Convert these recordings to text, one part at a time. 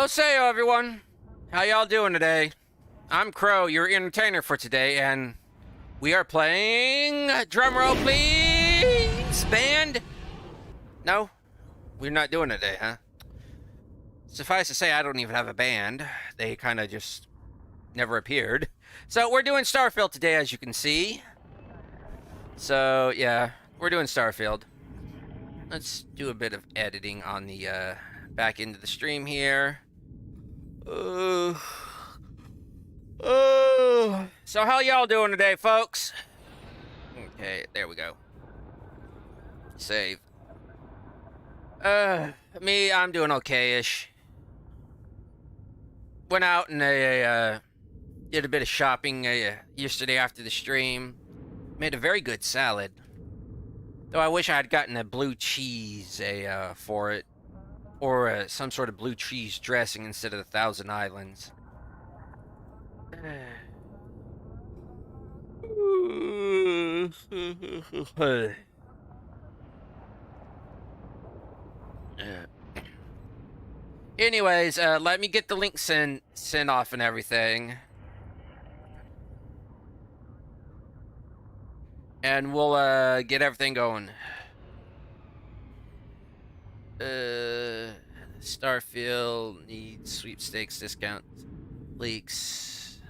Say everyone, how y'all doing today? I'm Krow, your entertainer for today, and we are playing, drumroll please, band? No, we're not doing it today, huh? Suffice to say, I don't even have a band. They kind of just never appeared. So we're doing Starfield today, as you can see. So yeah, we're doing Starfield. Let's do a bit of editing on the back end of the stream here. So how y'all doing today, folks? Okay, there we go. Save. Me, I'm doing okay-ish. Went out and did a bit of shopping yesterday after the stream. Made a very good salad. Though I wish I had gotten a blue cheese for it. Or some sort of blue cheese dressing instead of the Thousand Islands. Anyways, let me get the link sent off and everything. And we'll get everything going. Starfield needs sweepstakes discount leaks.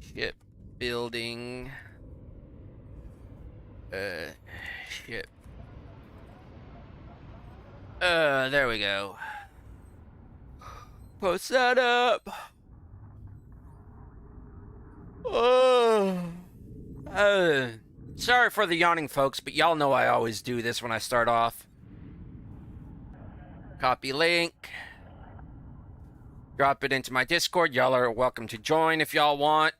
Ship building. Ship. There we go. Post that up. Sorry for the yawning, folks, but y'all know I always do this when I start off. Copy link. Drop it into my Discord. Y'all are welcome to join if y'all want.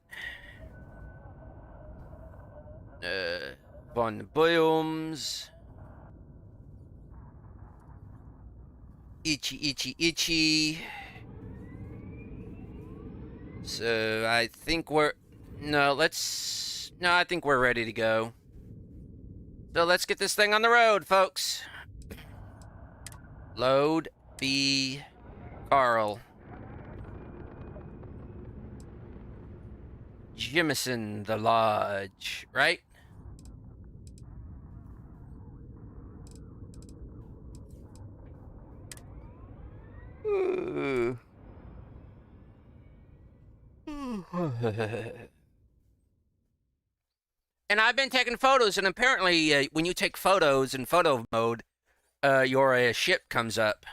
Fun booms. Itchy. So I think we're... I think we're ready to go. So let's get this thing on the road, folks. Load B. Carl. Jimison the Lodge, right? And I've been taking photos, and apparently when you take photos in photo mode, your ship comes up.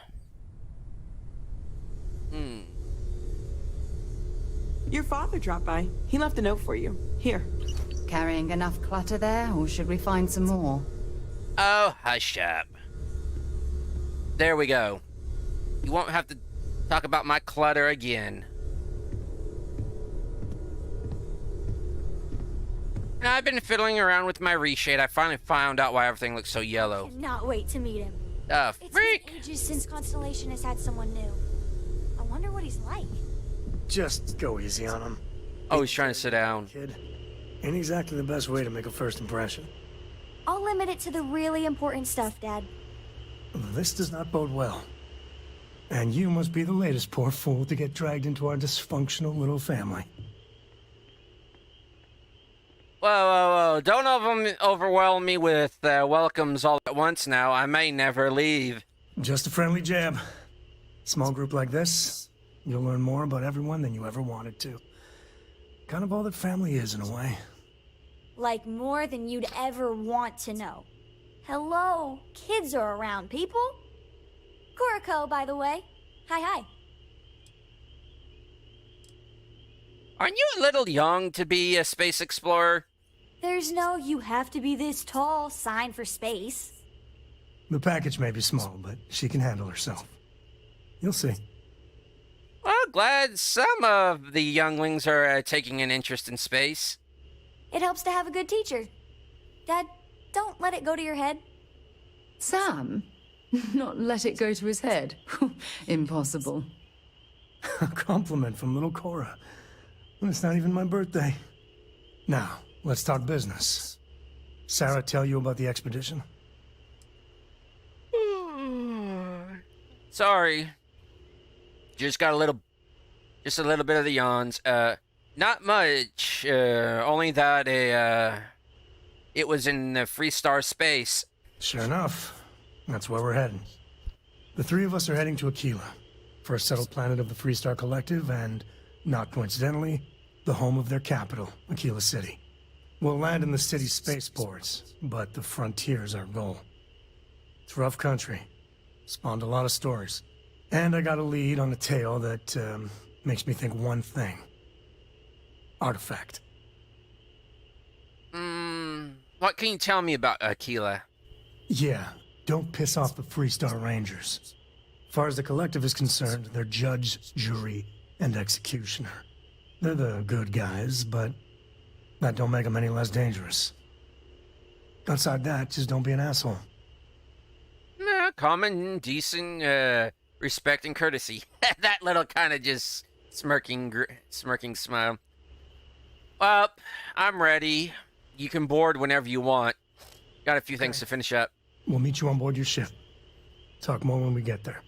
Your father dropped by. He left a note for you. Here. Carrying enough clutter there, or should we find some more? Oh, hush up. There we go. You won't have to talk about my clutter again. And I've been fiddling around with my ReShade. I finally found out why everything looks so yellow. I cannot wait to meet him. Freak! It's been ages since Constellation has had someone new. I wonder what he's like. Just go easy on him. Oh, he's trying to sit down. Kid. Ain't exactly the best way to make a first impression. I'll limit it to the really important stuff, Dad. This does not bode well. And you must be the latest poor fool to get dragged into our dysfunctional little family. Whoa. Don't overwhelm me with welcomes all at once now. I may never leave. Just a friendly jab. Small group like this, you'll learn more about everyone than you ever wanted to. Kind of all that family is in a way. Like more than you'd ever want to know. Hello, kids are around, people. Kuriko, by the way. Hi. Aren't you a little young to be a space explorer? There's no "you have to be this tall" sign for space. The package may be small, but she can handle herself. You'll see. Well, glad some of the younglings are taking an interest in space. It helps to have a good teacher. Dad, don't let it go to your head. Sam? Not let it go to his head? Impossible. A compliment from little Cora. And it's not even my birthday. Now, let's talk business. Sarah tell you about the expedition? Sorry. Just got a little bit of the yawns. Not much. Only that it was in the Freestar space. Sure enough. That's where we're heading. The three of us are heading to Aquila, first settled planet of the Freestar Collective, and, not coincidentally, the home of their capital, Aquila City. We'll land in the city's spaceports, but the frontier's our goal. It's rough country. Spawned a lot of stories. And I got a lead on a tale that makes me think one thing. Artifact. What can you tell me about Aquila? Yeah, don't piss off the Freestar Rangers. As far as the Collective is concerned, they're judge, jury, and executioner. They're the good guys, but that don't make them any less dangerous. Outside that, just don't be an asshole. Nah, common, decent, respect and courtesy. That little kind of just smirking smile. Well, I'm ready. You can board whenever you want. Got a few things to finish up. We'll meet you on board your ship. Talk more when we get there.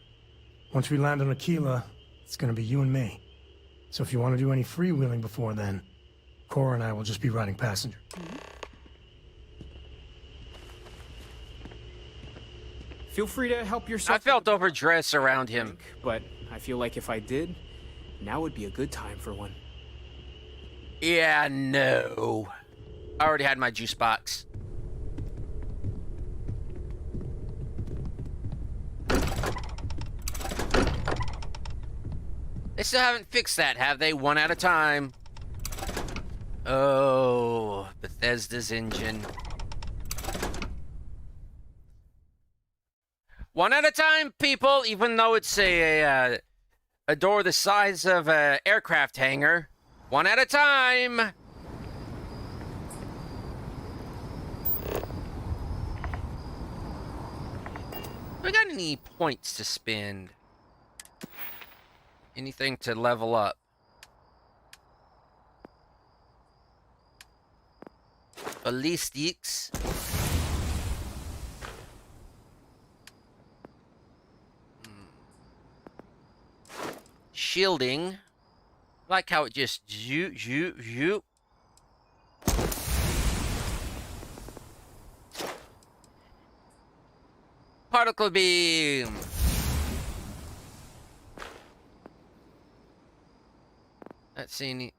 Once we land on Aquila, it's gonna be you and me. So if you want to do any freewheeling before then, Cora and I will just be riding passenger. Feel free to help yourself. I felt overdressed around him. But I feel like if I did, now would be a good time for one. Yeah, no. I already had my juice box. They still haven't fixed that, have they? One at a time. Oh, Bethesda's engine. One at a time, people, even though it's a door the size of an aircraft hangar. One at a time. Do I got any points to spend? Anything to level up? Ballistics. Shielding. I like how it just zoop. Particle beam. Let's see any.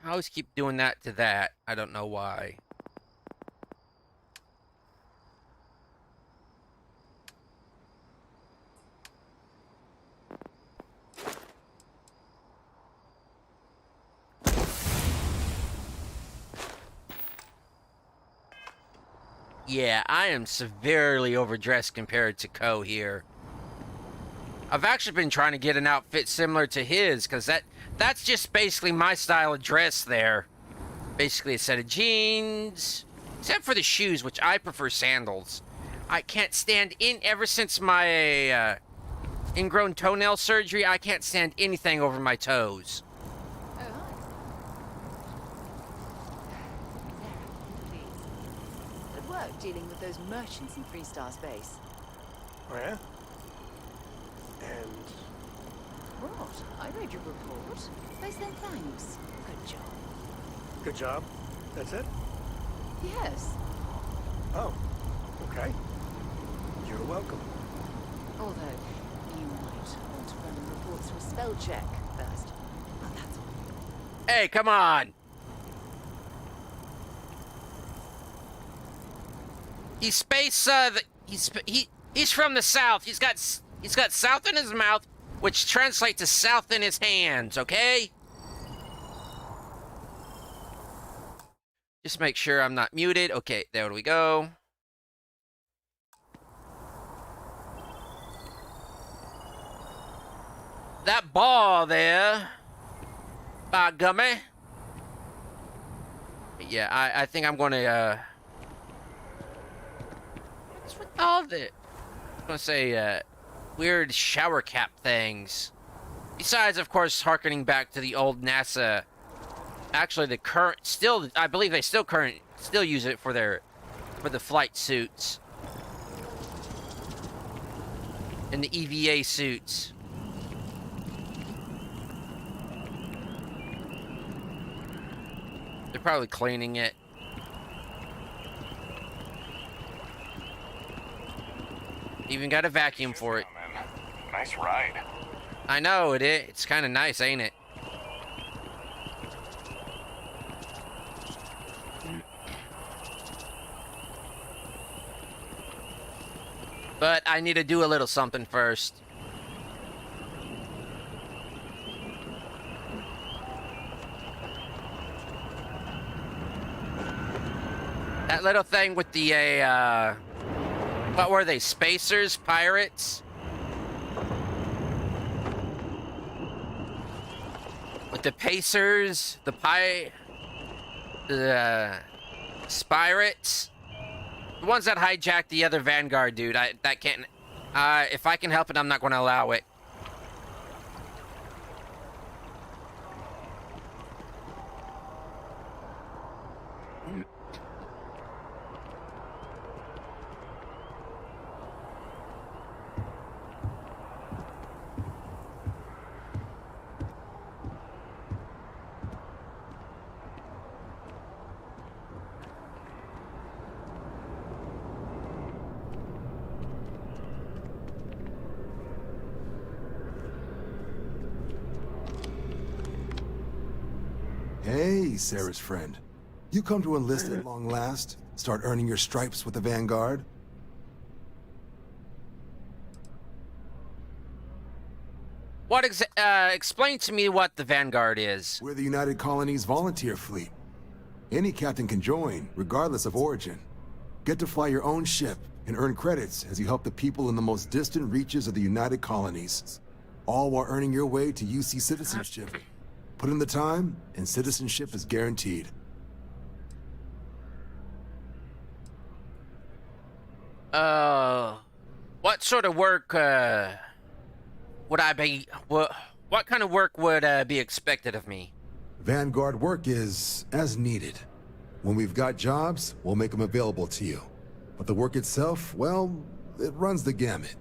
I always keep doing that to that. I don't know why. Yeah, I am severely overdressed compared to Ko here. I've actually been trying to get an outfit similar to his, because that's just basically my style of dress there. Basically a set of jeans, except for the shoes, which I prefer sandals. I can't stand ever since my ingrown toenail surgery, I can't stand anything over my toes. Dealing with those merchants in Freestar space. Oh, yeah? And... What? I read your report. They sent thanks. Good job. good job? That's it? Yes. Oh, okay. You're welcome. Although, you might want to run the reports through a spell check first. But that's all. Hey, come on! He's space, he's from the south. He's got south in his mouth, which translates to south in his hands, okay? Just make sure I'm not muted. Okay, there we go. That ball there, by gummy. Yeah, I think I'm gonna, what's with all the, I'm gonna say, weird shower cap things. Besides, of course, harkening back to the old NASA. Actually, the current, still, I believe they still use it for the flight suits. in the EVA suits. They're probably cleaning it. Even got a vacuum for it. Nice ride. I know it is. It's kind of nice, ain't it? But I need to do a little something first. That little thing with the, what were they, spacers? Pirates? With the pacers, the spirates? The ones that hijacked the other Vanguard dude. That can't, if I can help it, I'm not going to allow it. Hey, Sarah's friend. You come to enlist at long last? Start earning your stripes with the Vanguard? What explain to me what the Vanguard is. We're the United Colonies volunteer fleet. Any captain can join, regardless of origin. Get to fly your own ship and earn credits as you help the people in the most distant reaches of the United Colonies. All while earning your way to UC citizenship. Put in the time, and citizenship is guaranteed. What sort of work, would I be... What kind of work would, be expected of me? Vanguard work is as needed. When we've got jobs, we'll make them available to you. But the work itself, well, it runs the gamut.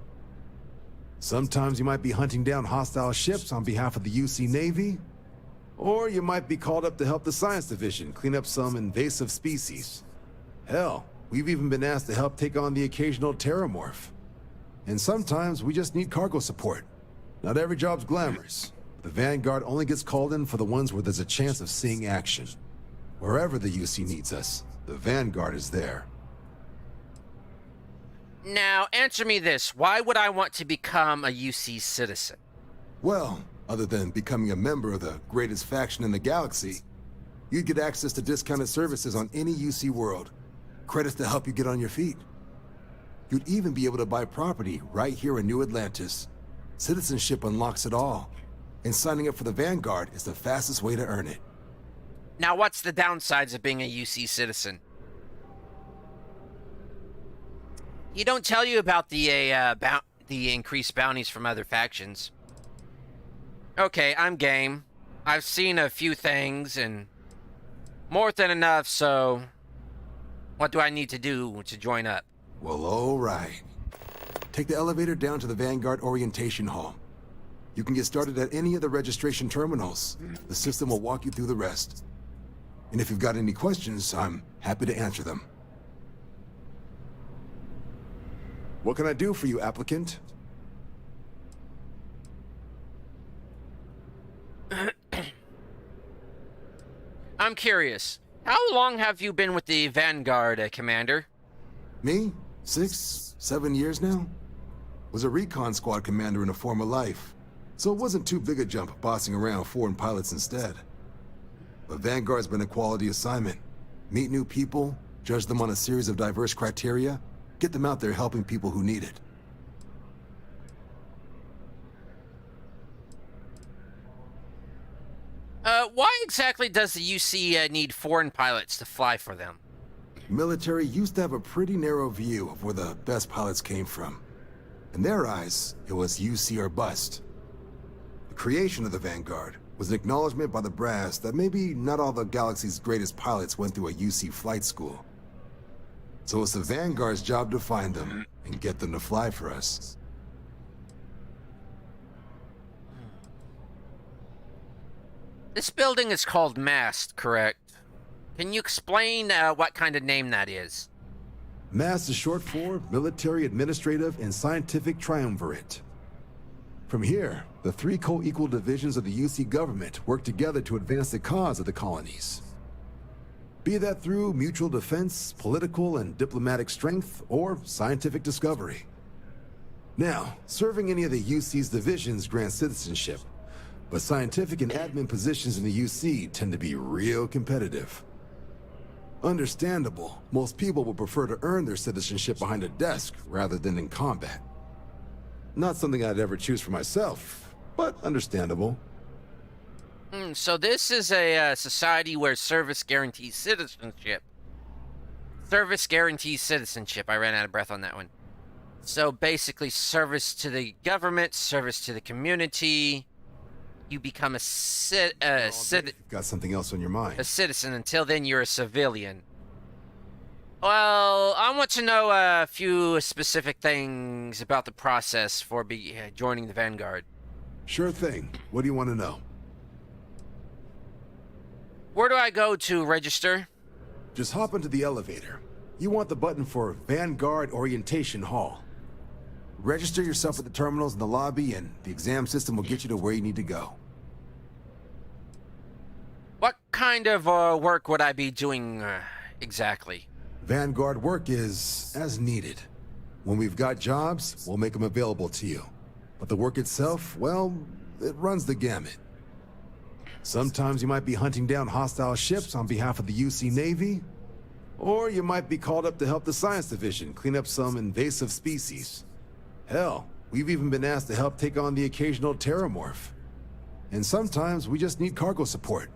Sometimes you might be hunting down hostile ships on behalf of the UC Navy, or you might be called up to help the Science Division clean up some invasive species. Hell, we've even been asked to help take on the occasional terramorph. And sometimes we just need cargo support. Not every job's glamorous. The Vanguard only gets called in for the ones where there's a chance of seeing action. Wherever the UC needs us, the Vanguard is there. Now, answer me this. Why would I want to become a UC citizen? Well, other than becoming a member of the greatest faction in the galaxy, you'd get access to discounted services on any UC world, credits to help you get on your feet. You'd even be able to buy property right here in New Atlantis. Citizenship unlocks it all, and signing up for the Vanguard is the fastest way to earn it. Now, what's the downsides of being a UC citizen? He don't tell you about the increased bounties from other factions. Okay, I'm game. I've seen a few things, and more than enough, so what do I need to do to join up? Well, all right. Take the elevator down to the Vanguard Orientation Hall. You can get started at any of the registration terminals. The system will walk you through the rest. And if you've got any questions, I'm happy to answer them. What can I do for you, applicant? I'm curious. How long have you been with the Vanguard, Commander? Me? 6, 7 years now? Was a recon squad commander in a former life, so it wasn't too big a jump bossing around foreign pilots instead. But Vanguard's been a quality assignment. Meet new people, judge them on a series of diverse criteria, get them out there helping people who need it. Why exactly does the UC need foreign pilots to fly for them? Military used to have a pretty narrow view of where the best pilots came from. In their eyes, it was UC or bust. The creation of the Vanguard was an acknowledgement by the brass that maybe not all the galaxy's greatest pilots went through a UC flight school. So it's the Vanguard's job to find them and get them to fly for us. This building is called MAST, correct? Can you explain what kind of name that is? MAST is short for Military, Administrative, and Scientific Triumvirate. From here, the three co-equal divisions of the UC government work together to advance the cause of the colonies. Be that through mutual defense, political and diplomatic strength, or scientific discovery. Now, serving any of the UC's divisions grants citizenship, but scientific and admin positions in the UC tend to be real competitive. Understandable, most people would prefer to earn their citizenship behind a desk rather than in combat. Not something I'd ever choose for myself, but understandable. So this is a society where service guarantees citizenship. Service guarantees citizenship. I ran out of breath on that one. So basically, service to the government, service to the community. You become a Got something else on your mind? a citizen. Until then, you're a civilian. Well, I want to know a few specific things about the process for joining the Vanguard. Sure thing. What do you want to know? Where do I go to register? Just hop into the elevator. You want the button for Vanguard Orientation Hall. Register yourself at the terminals in the lobby, and the exam system will get you to where you need to go. What kind of work would I be doing exactly? Vanguard work is as needed. When we've got jobs, we'll make them available to you. But the work itself, well, it runs the gamut. Sometimes you might be hunting down hostile ships on behalf of the UC Navy, or you might be called up to help the Science Division clean up some invasive species. Hell, we've even been asked to help take on the occasional terramorph. And sometimes we just need cargo support.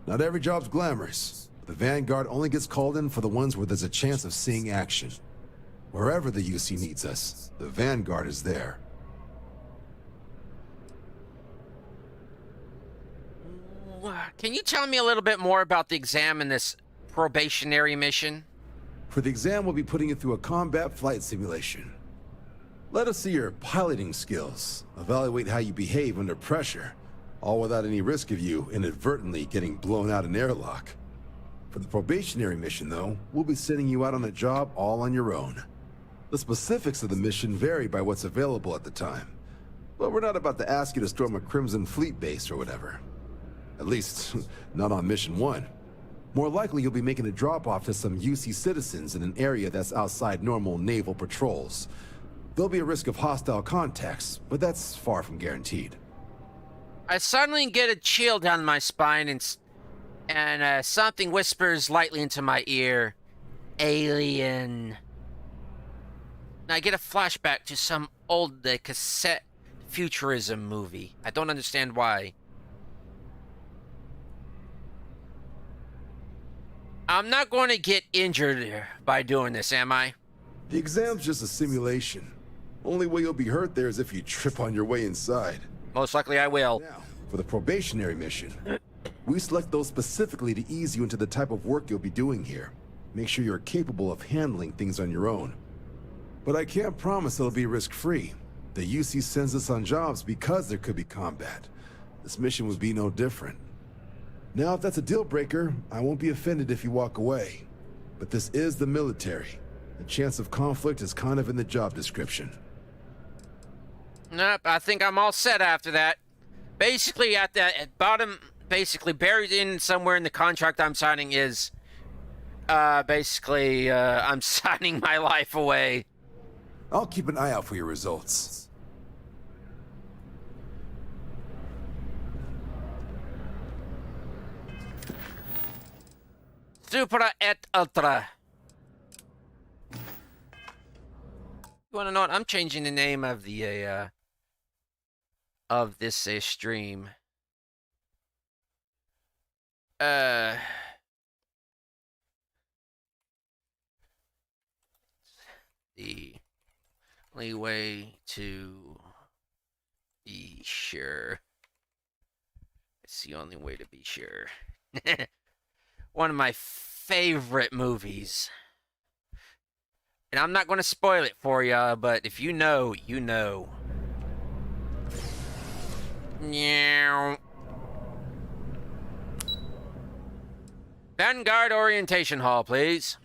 Not every job's glamorous. The Vanguard only gets called in for the ones where there's a chance of seeing action. Wherever the UC needs us, the Vanguard is there. Can you tell me a little bit more about the exam and this probationary mission? For the exam, we'll be putting you through a combat flight simulation. Let us see your piloting skills, evaluate how you behave under pressure, all without any risk of you inadvertently getting blown out an airlock. For the probationary mission, though, we'll be sending you out on a job all on your own. The specifics of the mission vary by what's available at the time, but we're not about to ask you to storm a Crimson Fleet base or whatever. At least, not on Mission 1. More likely, you'll be making a drop-off to some UC citizens in an area that's outside normal naval patrols. There'll be a risk of hostile contacts, but that's far from guaranteed. I suddenly get a chill down my spine, and something whispers lightly into my ear, "Alien." And I get a flashback to some old cassette futurism movie. I don't understand why. I'm not going to get injured by doing this, am I? The exam's just a simulation. Only way you'll be hurt there is if you trip on your way inside. Most likely I will. Now, for the probationary mission, we select those specifically to ease you into the type of work you'll be doing here. Make sure you're capable of handling things on your own. But I can't promise it'll be risk-free. The UC sends us on jobs because there could be combat. This mission would be no different. Now, if that's a deal breaker, I won't be offended if you walk away. But this is the military. The chance of conflict is kind of in the job description. Nope, I think I'm all set after that. Basically, at bottom, basically buried in somewhere in the contract I'm signing is, I'm signing my life away. I'll keep an eye out for your results. Supra et ultra. You wanna know what? I'm changing the name of the, of this stream. The only way to be sure. It's the only way to be sure. One of my favorite movies. And I'm not going to spoil it for ya, but if you know, you know. Meow. Vanguard Orientation Hall, please.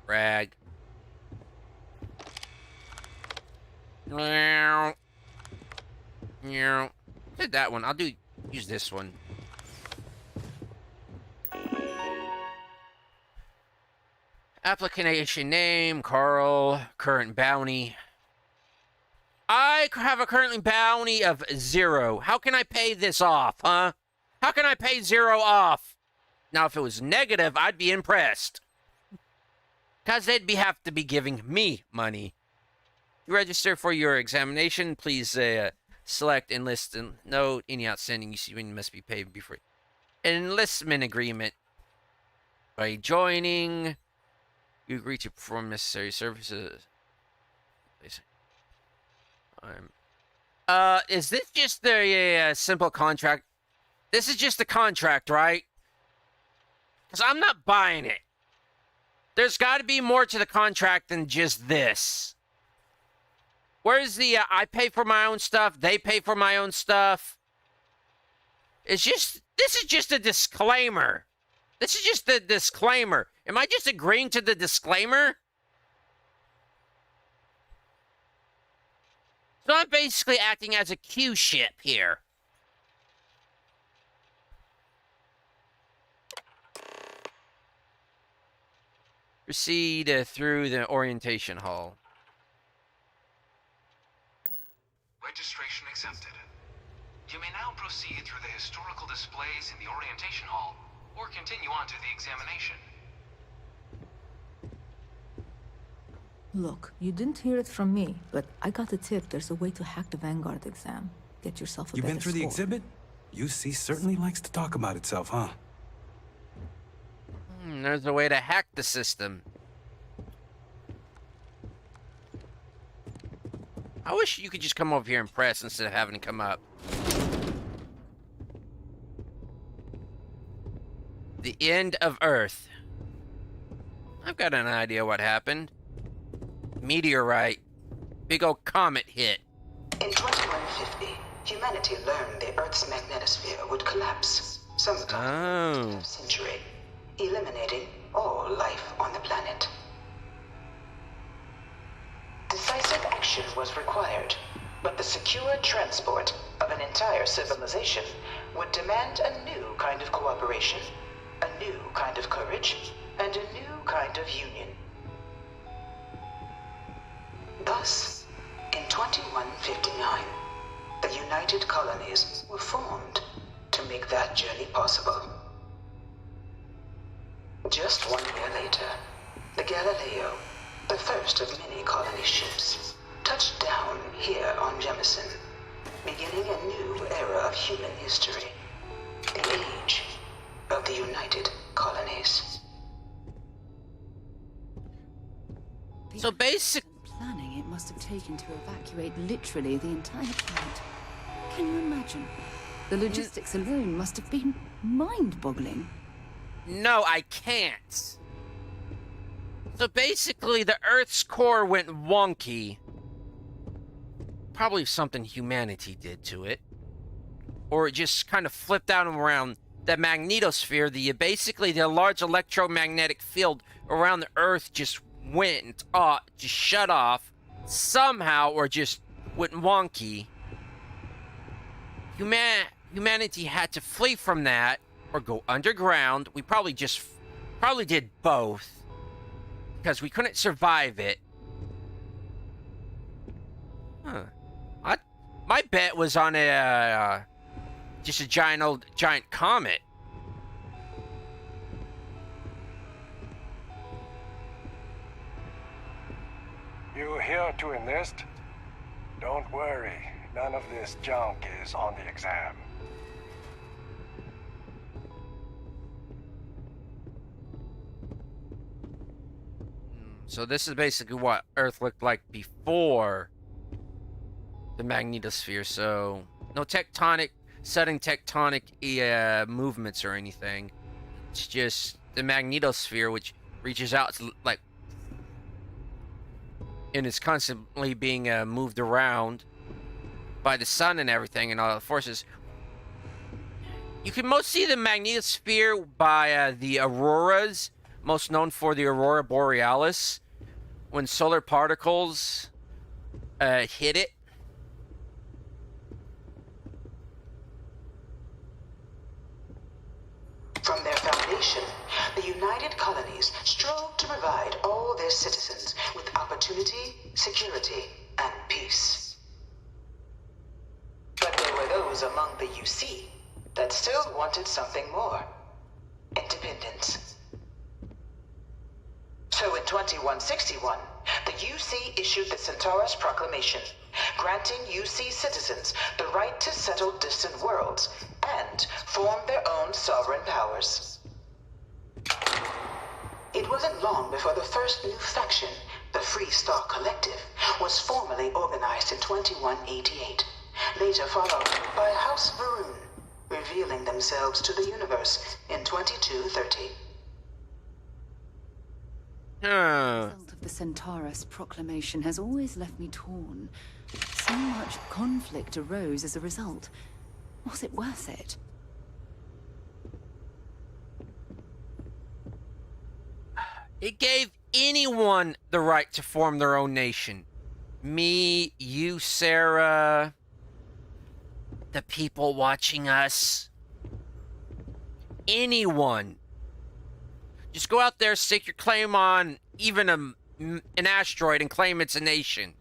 Rag. Did that one. Use this one. Application name, Carl. Current bounty. I have a current bounty of 0. How can I pay this off, huh? How can I pay 0 off? Now, if it was negative, I'd be impressed. Because they'd have to be giving me money. You register for your examination. Please select enlist and note any outstanding UC must be paid before. Enlistment agreement. By joining, you agree to perform necessary services. Is this just a simple contract? This is just a contract, right? Because I'm not buying it. There's got to be more to the contract than just this. Where's the, I pay for my own stuff, they pay for my own stuff? This is just a disclaimer. This is just a disclaimer. Am I just agreeing to the disclaimer? So I'm basically acting as a Q ship here. Proceed through the orientation hall. Registration accepted. You may now proceed through the historical displays in the orientation hall, or continue on to the examination. Look, you didn't hear it from me, but I got a tip there's a way to hack the Vanguard exam. Get yourself a You've better been through the score. exhibit? UC certainly likes to talk about itself, huh? There's a way to hack the system. I wish you could just come over here and press instead of having to come up. The end of Earth. I've got an idea what happened. Meteorite. Big old comet hit. In 2150, humanity learned the Earth's magnetosphere would collapse sometime in the 20th century, eliminating all life on the planet. Decisive action was required, but the secure transport of an entire civilization would demand a new kind of cooperation, a new kind of courage, and a new kind of union. Thus, in 2159, the United Colonies were formed to make that journey possible. Just 1 year later, the Galileo, the first of many colony ships, touched down here on Jemison, beginning a new era of human history, the age of the United Colonies. So basic planning it must have taken to evacuate literally the entire planet. Can you imagine? The logistics alone must have been mind-boggling. No, I can't. So basically, the Earth's core went wonky. Probably something humanity did to it. Or it just kind of flipped out around the magnetosphere. Basically, the large electromagnetic field around the Earth just went off, just shut off somehow, or just went wonky. Humanity had to flee from that or go underground. We probably did both because we couldn't survive it. Huh. My bet was on just a giant comet. You here to enlist? Don't worry, none of this junk is on the exam. So this is basically what Earth looked like before the magnetosphere. So no sudden tectonic movements or anything. It's just the magnetosphere, which reaches out to, like, and is constantly being moved around by the sun and everything and all the forces. You can most see the magnetosphere by the auroras, most known for the aurora borealis, when solar particles hit it. From their foundation, the United Colonies strove to provide all their citizens with opportunity, security, and peace. But there were those among the UC that still wanted something more. Independence. So in 2161, the UC issued the Centaurus Proclamation, granting UC citizens the right to settle distant worlds and form their own sovereign powers. It wasn't long before the first new faction, the Free Star Collective, was formally organized in 2188, later followed by House Varun, revealing themselves to the universe in 2230. The result of the Centaurus Proclamation has always left me torn. So much conflict arose as a result. Was it worth it? It gave anyone the right to form their own nation. Me, you, Sarah, the people watching us. Anyone. Just go out there, stake your claim on even an asteroid and claim it's a nation.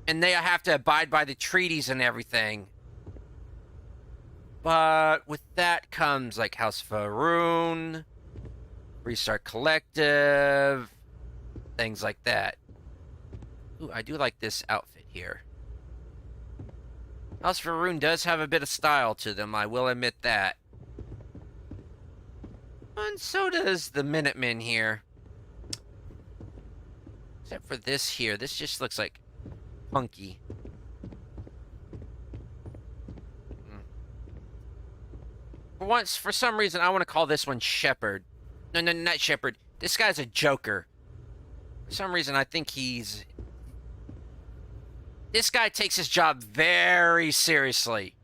And they have to abide by the treaties and everything. But with that comes like House Varun, Restart Collective, things like that. Ooh, I do like this outfit here. House Varun does have a bit of style to them, I will admit that. And so does the Minutemen here. Except for this here. This just looks like punky. For some reason, I want to call this one Shepherd. No, not Shepherd. This guy's a Joker. For some reason, I think he's... This guy takes his job very seriously.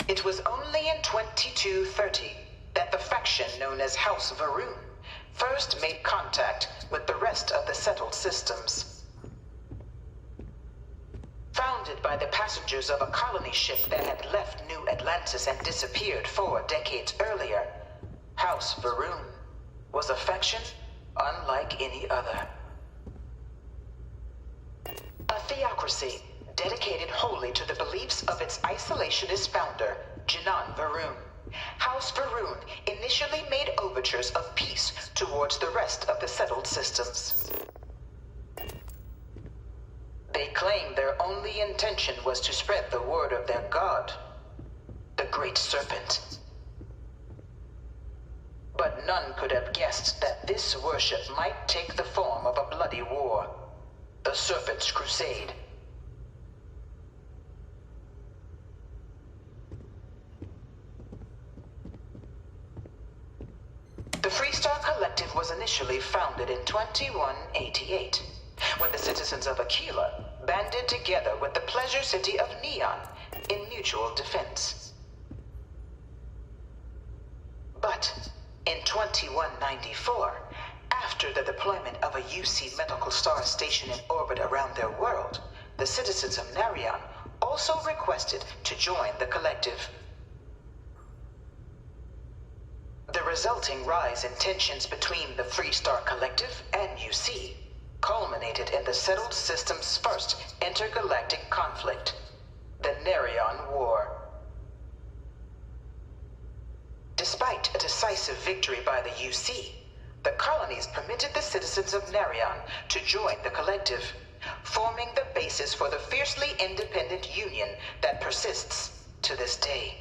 It was only in 2230 that the faction known as House Varun first made contact with the rest of the settled systems. Founded by the passengers of a colony ship that had left New Atlantis and disappeared 4 decades earlier, House Varun was a faction unlike any other. A theocracy dedicated wholly to the beliefs of its isolationist founder, Jinan Varun. House Varun initially made overtures of peace towards the rest of the settled systems. They claimed their only intention was to spread the word of their god, the Great Serpent. But none could have guessed that this worship might take the form of a bloody war, the Serpent's Crusade. The Freestar Collective was initially founded in 2188, when the citizens of Aquila banded together with the pleasure city of Neon in mutual defense. But in 2194, after the deployment of a UC medical star station in orbit around their world, the citizens of Narion also requested to join the collective. The resulting rise in tensions between the Freestar Collective and UC culminated in the settled system's first intergalactic conflict, the Narion War. Despite a decisive victory by the UC, the colonies permitted the citizens of Narion to join the collective, forming the basis for the fiercely independent union that persists to this day.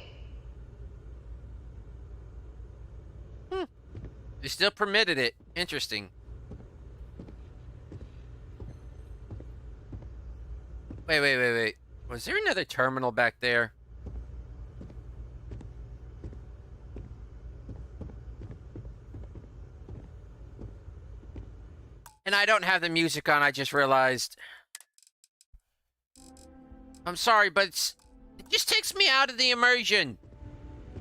They still permitted it. Interesting. Wait. Was there another terminal back there? And I don't have the music on, I just realized. I'm sorry, but it just takes me out of the immersion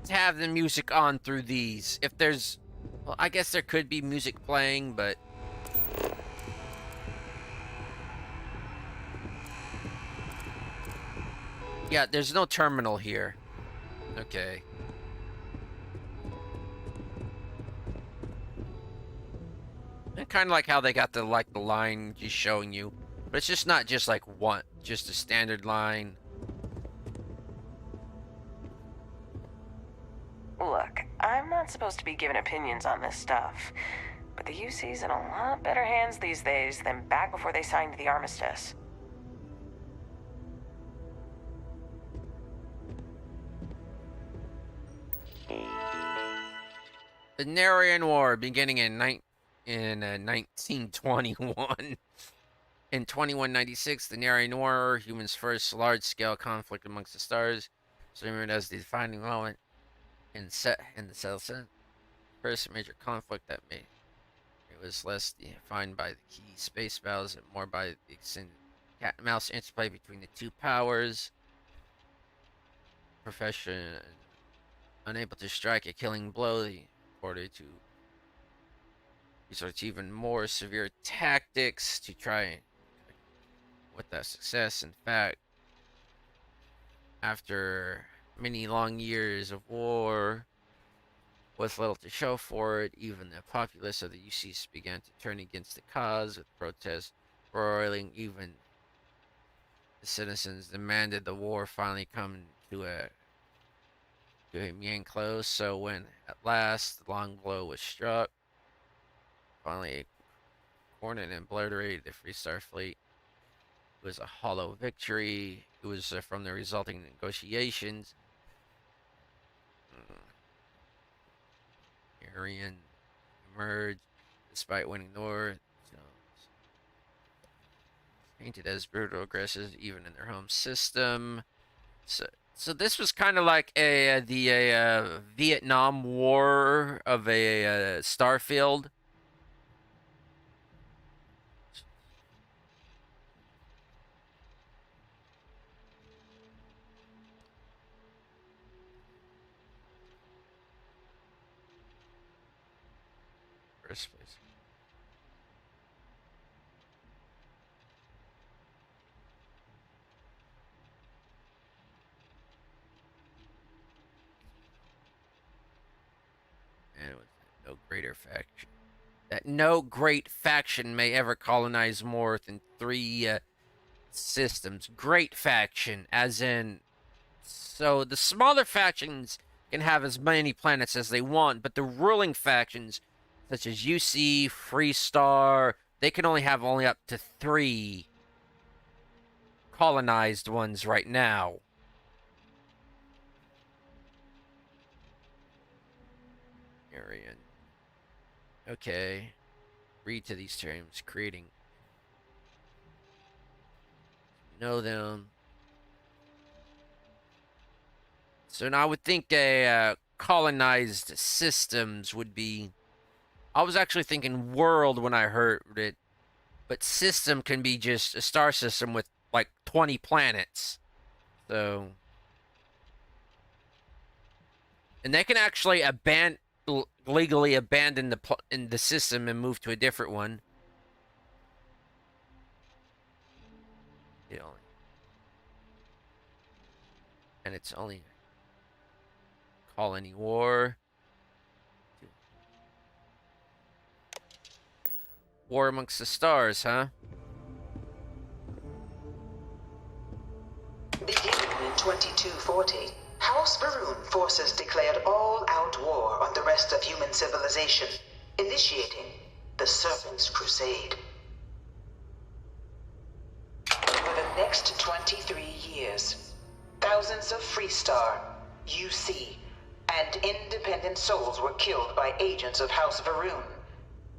to have the music on through these. If there's... Well, I guess there could be music playing, but... Yeah, there's no terminal here. Okay. I kind of like how they got the line just showing you, but it's just not just like one, just a standard line. Look, I'm not supposed to be giving opinions on this stuff, but the UC's in a lot better hands these days than back before they signed the armistice. The Narian War, beginning in 1921. In 2196, the Narian War, humans' first large-scale conflict amongst the stars, is remembered as the defining moment in the Cell Set. First major conflict that made it was less defined by the key space battles and more by the extended cat and mouse interplay between the two powers. Profession unable to strike a killing blow, the order to resort to even more severe tactics to try with that success. In fact, after many long years of war with little to show for it, even the populace of the UCs began to turn against the cause, with protests roiling. Even the citizens demanded the war finally come to a mean close. So when at last the long blow was struck, finally cornered and obliterated the Free Star fleet, it was a hollow victory. It was from the resulting negotiations. Aryan emerged despite winning the war. Painted as brutal, aggressive, even in their home system. So this was kind of like the Vietnam War of a Starfield. First place. And it was no greater faction. That no great faction may ever colonize more than 3 systems. Great faction, as in... So the smaller factions can have as many planets as they want, but the ruling factions, such as UC, Freestar, they can only have up to 3 colonized ones right now. Aryan. Okay. Read to these terms. Creating. Know them. So now I would think colonized systems would be... I was actually thinking world when I heard it. But system can be just a star system with like 20 planets. So... And they can actually legally abandon the system and move to a different one. And it's only colony war. War amongst the stars, huh? Beginning in 2240, House Varun forces declared all-out war on the rest of human civilization, initiating the Serpent's Crusade. For the next 23 years, thousands of Freestar, UC, and independent souls were killed by agents of House Varun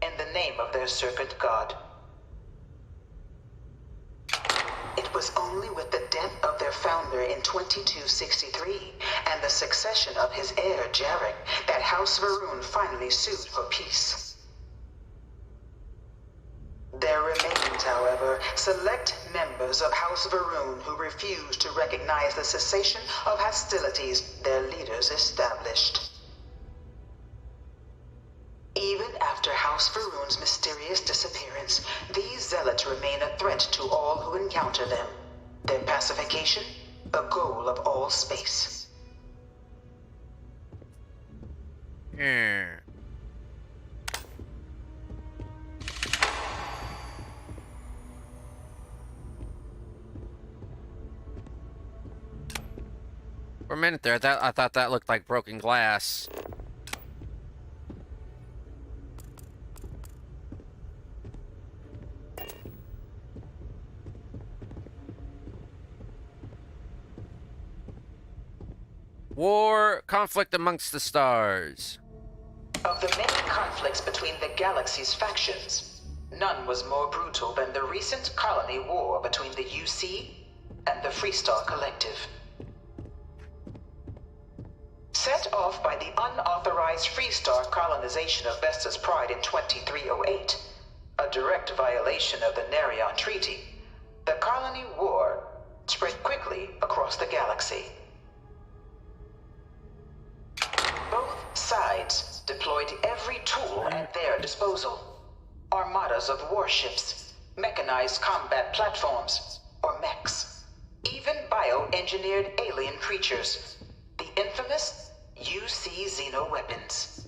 in the name of their serpent god. It was only with the death of their founder in 2263 and the succession of his heir, Jarek, that House Varun finally sued for peace. Their remains remains, however, select members of House Varun who refuse to recognize the cessation of hostilities their leaders established. Even after House Varun's mysterious disappearance, these zealots remain a threat to all who encounter them. Their pacification, a goal of all space. For a minute there, I thought that looked like broken glass. War, conflict amongst the stars. Of the many conflicts between the galaxy's factions, none was more brutal than the recent colony war between the UC and the Freestar Collective. Set off by the unauthorized Freestar colonization of Vesta's Pride in 2308, a direct violation of the Nerion Treaty, the colony war spread quickly across the galaxy. Both sides deployed every tool at their disposal. Armadas of warships, mechanized combat platforms, or mechs, even bioengineered alien creatures, the infamous UC xeno-weapons.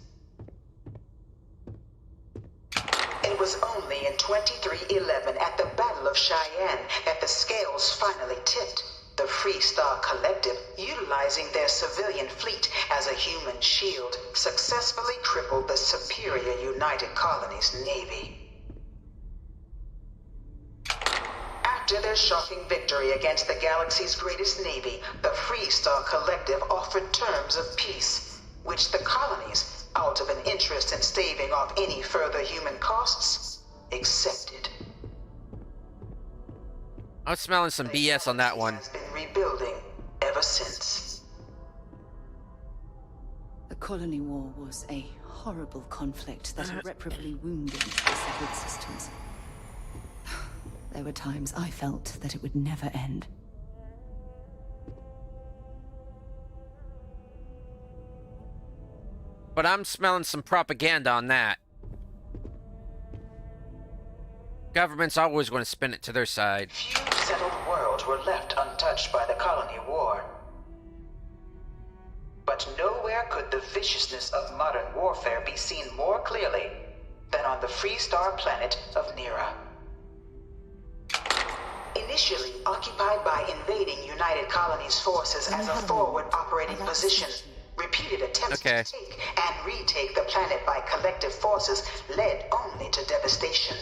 It was only in 2311 at the Battle of Cheyenne that the scales finally tipped. The Freestar Collective, utilizing their civilian fleet as a human shield, successfully crippled the superior United Colonies Navy. After their shocking victory against the galaxy's greatest navy, the Freestar Collective offered terms of peace, which the colonies, out of an interest in staving off any further human costs, accepted. I was smelling some BS on that one. Has been rebuilding ever since. The colony war was a horrible conflict that irreparably wounded the settled systems. There were times I felt that it would never end. But I'm smelling some propaganda on that. Government's always going to spin it to their side. Few settled worlds were left untouched by the colony war. But nowhere could the viciousness of modern warfare be seen more clearly than on the Freestar planet of Nera. Initially occupied by invading United Colonies forces as a forward operating position, repeated attempts to take and retake the planet by collective forces led only to devastation.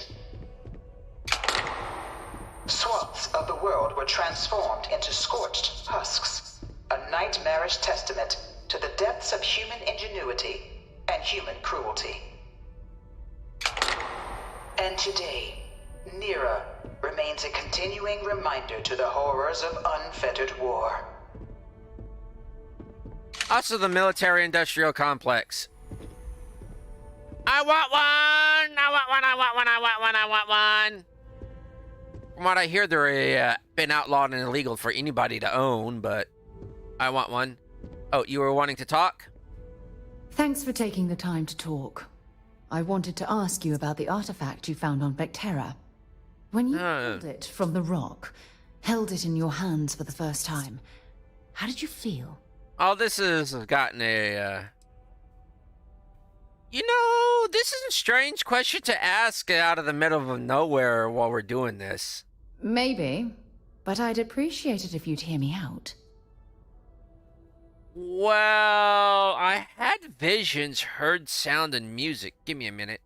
Swaths of the world were transformed into scorched husks, a nightmarish testament to the depths of human ingenuity and human cruelty. And today, Nera remains a continuing reminder to the horrors of unfettered war. Also the military-industrial complex. I want one! I want one, I want one, I want one, I want one! From what I hear, they're been outlawed and illegal for anybody to own, but I want one. Oh, you were wanting to talk? Thanks for taking the time to talk. I wanted to ask you about the artifact you found on Vectera. When you pulled it from the rock, held it in your hands for the first time, how did you feel? Oh, this has gotten a, You know, this is a strange question to ask out of the middle of nowhere while we're doing this. Maybe, but I'd appreciate it if you'd hear me out. Well, I had visions, heard sound and music. Give me a minute.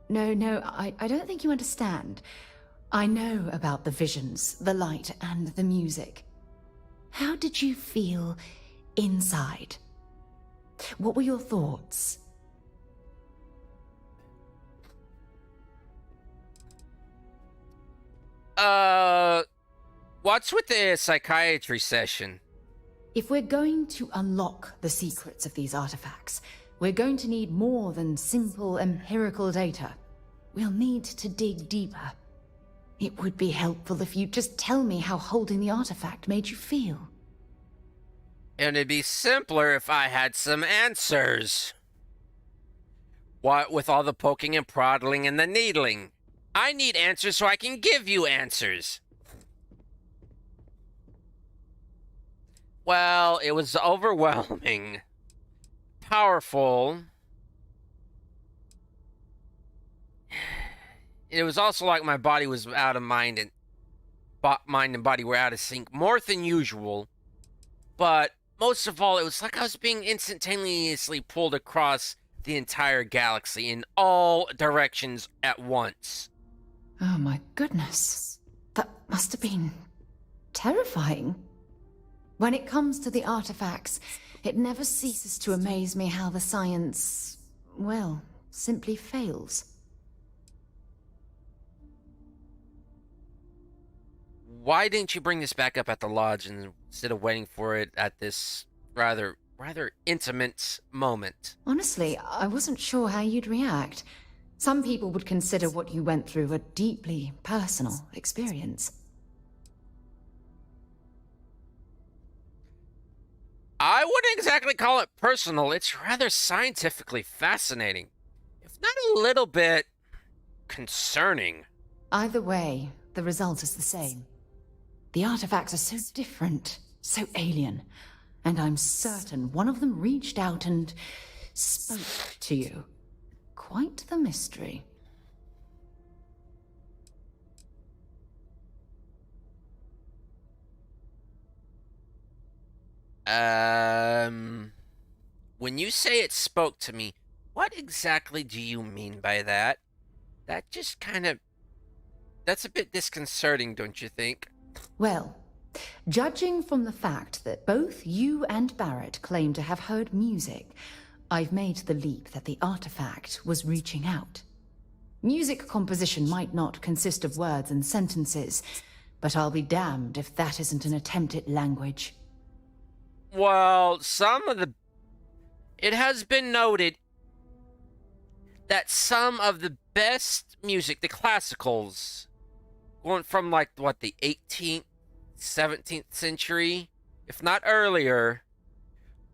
No, I don't think you understand. I know about the visions, the light, and the music. How did you feel inside? What were your thoughts? What's with the psychiatry session? If we're going to unlock the secrets of these artifacts, we're going to need more than simple empirical data. We'll need to dig deeper. It would be helpful if you'd just tell me how holding the artifact made you feel. And it'd be simpler if I had some answers. What with all the poking and prodding and the needling? I need answers so I can give you answers. Well, it was overwhelming. Powerful. It was also like my body was out of mind and mind and body were out of sync more than usual. But most of all, it was like I was being instantaneously pulled across the entire galaxy in all directions at once. Oh my goodness. That must have been terrifying. When it comes to the artifacts, it never ceases to amaze me how the science, well, simply fails. Why didn't you bring this back up at the lodge instead of waiting for it at this rather intimate moment? Honestly, I wasn't sure how you'd react. Some people would consider what you went through a deeply personal experience. I wouldn't exactly call it personal. It's rather scientifically fascinating, if not a little bit concerning. Either way, the result is the same. The artifacts are so different, so alien, and I'm certain one of them reached out and spoke to you. Quite the mystery. When you say it spoke to me, what exactly do you mean by that? That just that's a bit disconcerting, don't you think? Well, judging from the fact that both you and Barrett claim to have heard music, I've made the leap that the artifact was reaching out. Music composition might not consist of words and sentences, but I'll be damned if that isn't an attempt at language. Well, it has been noted that some of the best music, the classicals, going from the 18th, 17th century, if not earlier,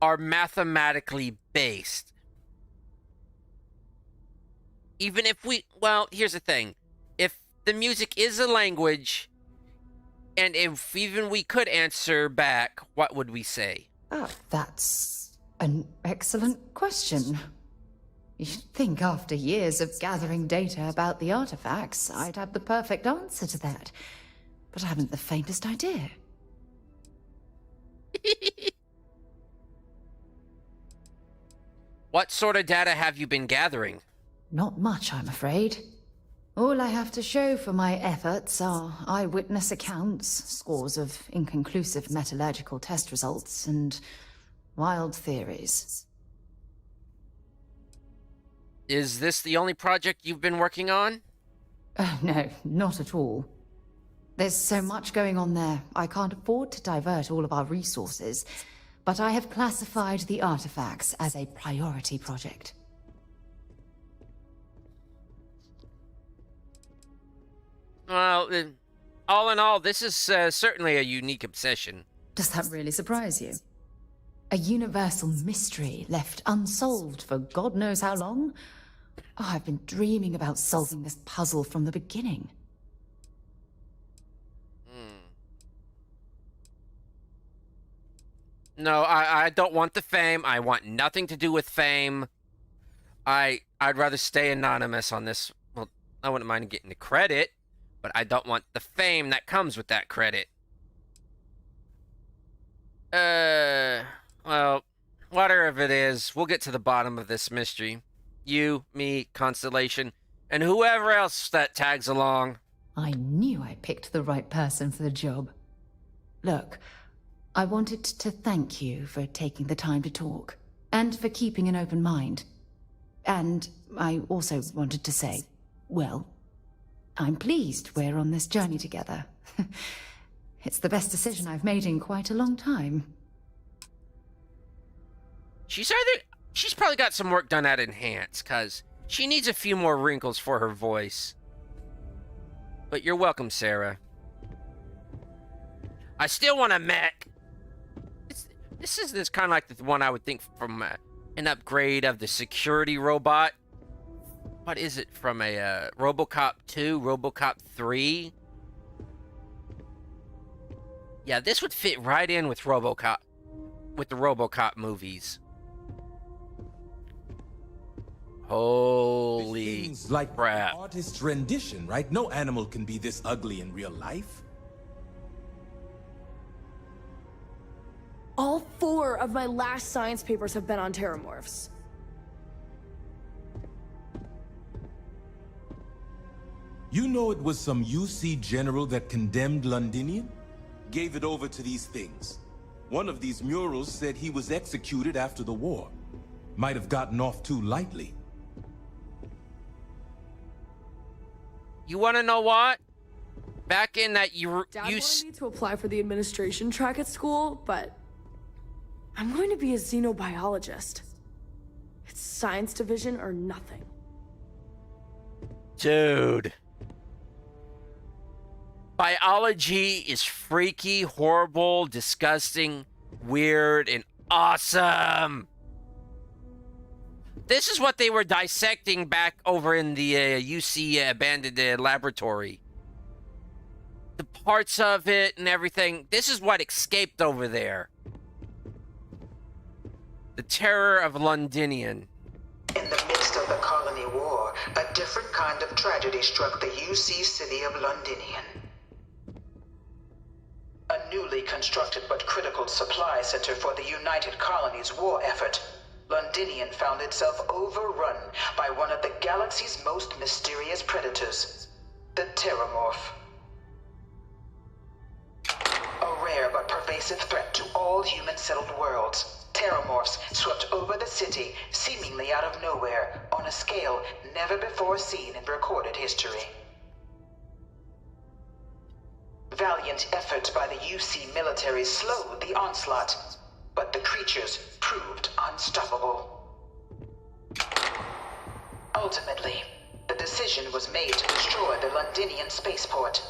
are mathematically based. Even if here's the thing. If the music is a language, and if even we could answer back, what would we say? Oh, that's an excellent question. You'd think after years of gathering data about the artifacts, I'd have the perfect answer to that. But I haven't the faintest idea. What sort of data have you been gathering? Not much, I'm afraid. All I have to show for my efforts are eyewitness accounts, scores of inconclusive metallurgical test results, and wild theories. Is this the only project you've been working on? No, not at all. There's so much going on there, I can't afford to divert all of our resources, but I have classified the artifacts as a priority project. Well, all in all, this is certainly a unique obsession. Does that really surprise you? A universal mystery left unsolved for God knows how long? Oh, I've been dreaming about solving this puzzle from the beginning. No, I don't want the fame. I want nothing to do with fame. I'd rather stay anonymous on this. Well, I wouldn't mind getting the credit, but I don't want the fame that comes with that credit. Well, whatever it is, we'll get to the bottom of this mystery. You, me, Constellation, and whoever else that tags along. I knew I picked the right person for the job. Look, I wanted to thank you for taking the time to talk, and for keeping an open mind. And I also wanted to say, well, I'm pleased we're on this journey together. It's the best decision I've made in quite a long time. She's probably got some work done at Enhance, because she needs a few more wrinkles for her voice. But you're welcome, Sarah. I still want a mech. This is kind of like the one I would think from an upgrade of the security robot. What is it, from a RoboCop 2, RoboCop 3? Yeah, this would fit right in with RoboCop, with the RoboCop movies. Holy things like crap. Artist's rendition, right? No animal can be this ugly in real life. All 4 of my last science papers have been on terramorphs. You know it was some UC general that condemned Londinian? Gave it over to these things. One of these murals said he was executed after the war. Might have gotten off too lightly. You want to know what? Back in that Dad wanted me to apply for the administration track at school, but I'm going to be a xenobiologist. It's science division or nothing. Dude. Biology is freaky, horrible, disgusting, weird, and awesome. This is what they were dissecting back over in the UC abandoned laboratory. The parts of it and everything. This is what escaped over there. The terror of Londinian. In the midst of the colony war, a different kind of tragedy struck the UC city of Londinian. A newly constructed but critical supply center for the United Colonies' war effort, Londinian found itself overrun by one of the galaxy's most mysterious predators, the Terramorph. A rare but pervasive threat to all human-settled worlds, Terramorphs swept over the city, seemingly out of nowhere, on a scale never before seen in recorded history. Valiant efforts by the UC military slowed the onslaught, but the creatures proved unstoppable. Ultimately, the decision was made to destroy the Londinian spaceport,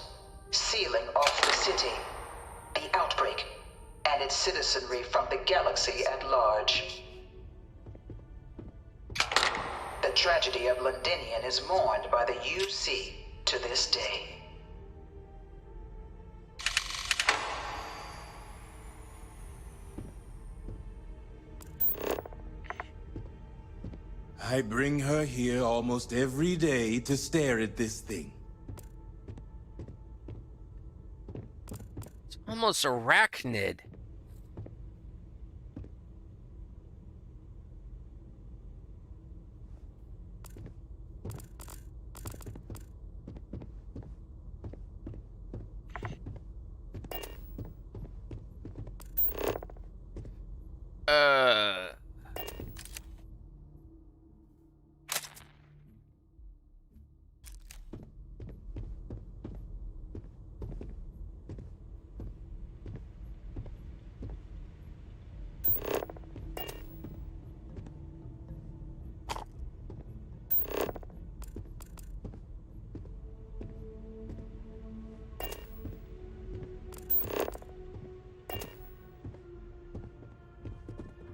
sealing off the city, the outbreak, and its citizenry from the galaxy at large. The tragedy of Londinian is mourned by the UC to this day. I bring her here almost every day to stare at this thing. It's almost arachnid.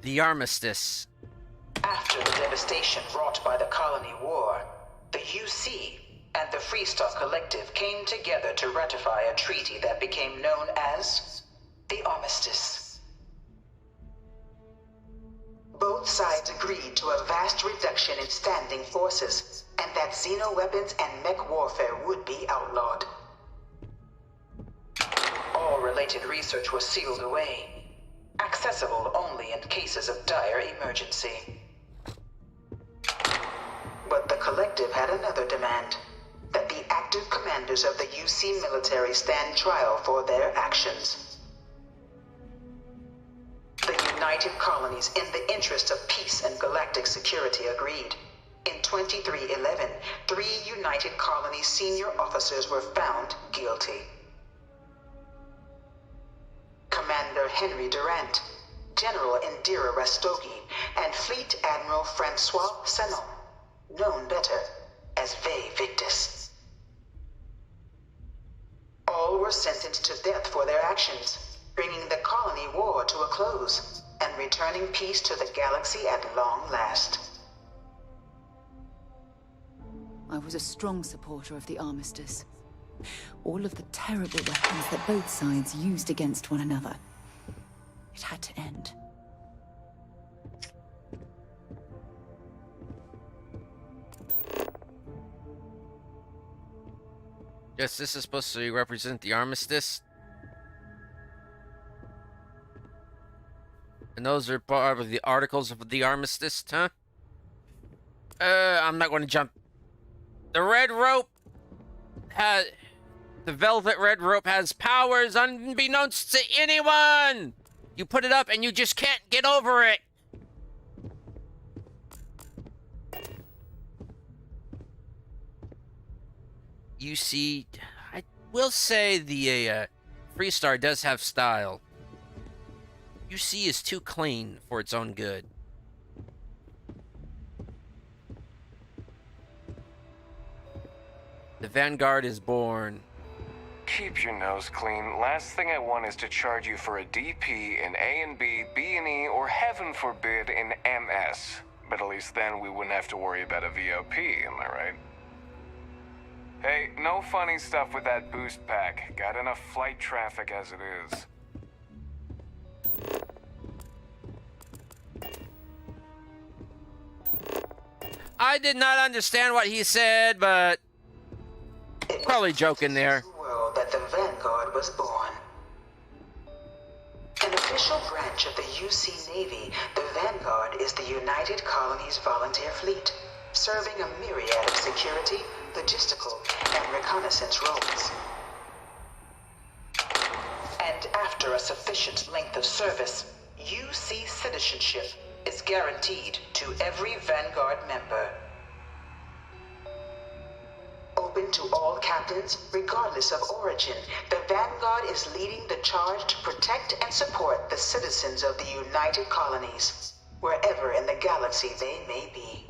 The armistice. After the devastation wrought by the colony war, the UC and the Freestar Collective came together to ratify a treaty that became known as the Armistice. Both sides agreed to a vast reduction in standing forces, and that xeno-weapons and mech warfare would be outlawed. All related research was sealed away, accessible only in cases of dire emergency. But the Collective had another demand, that the active commanders of the UC military stand trial for their actions. The United Colonies, in the interest of peace and galactic security, agreed. In 2311, 3 United Colonies senior officers were found guilty. Commander Henry Durant, General Indira Rastogi, and Fleet Admiral Francois Sanon, known better as Ve Victus. All were sentenced to death for their actions, bringing the colony war to a close and returning peace to the galaxy at long last. I was a strong supporter of the armistice. All of the terrible weapons that both sides used against one another. It had to end. Yes, this is supposed to represent the armistice. And those are part of the articles of the armistice, huh? I'm not going to jump. The red rope has... The velvet red rope has powers unbeknownst to anyone! You put it up and you just can't get over it! You see, I will say the Freestar does have style. UC is too clean for its own good. The Vanguard is born. Keep your nose clean. Last thing I want is to charge you for a DP in A and B, B and E, or heaven forbid in MS. But at least then we wouldn't have to worry about a VOP, am I right? Hey, no funny stuff with that boost pack. Got enough flight traffic as it is. I did not understand what he said, but probably joking there. World that the Vanguard was born. An official branch of the UC Navy, the Vanguard is the United Colonies Volunteer Fleet, serving a myriad of security, logistical, and reconnaissance roles. And after a sufficient length of service, UC citizenship is guaranteed to every Vanguard member. Open to all captains, regardless of origin, the Vanguard is leading the charge to protect and support the citizens of the United Colonies, wherever in the galaxy they may be.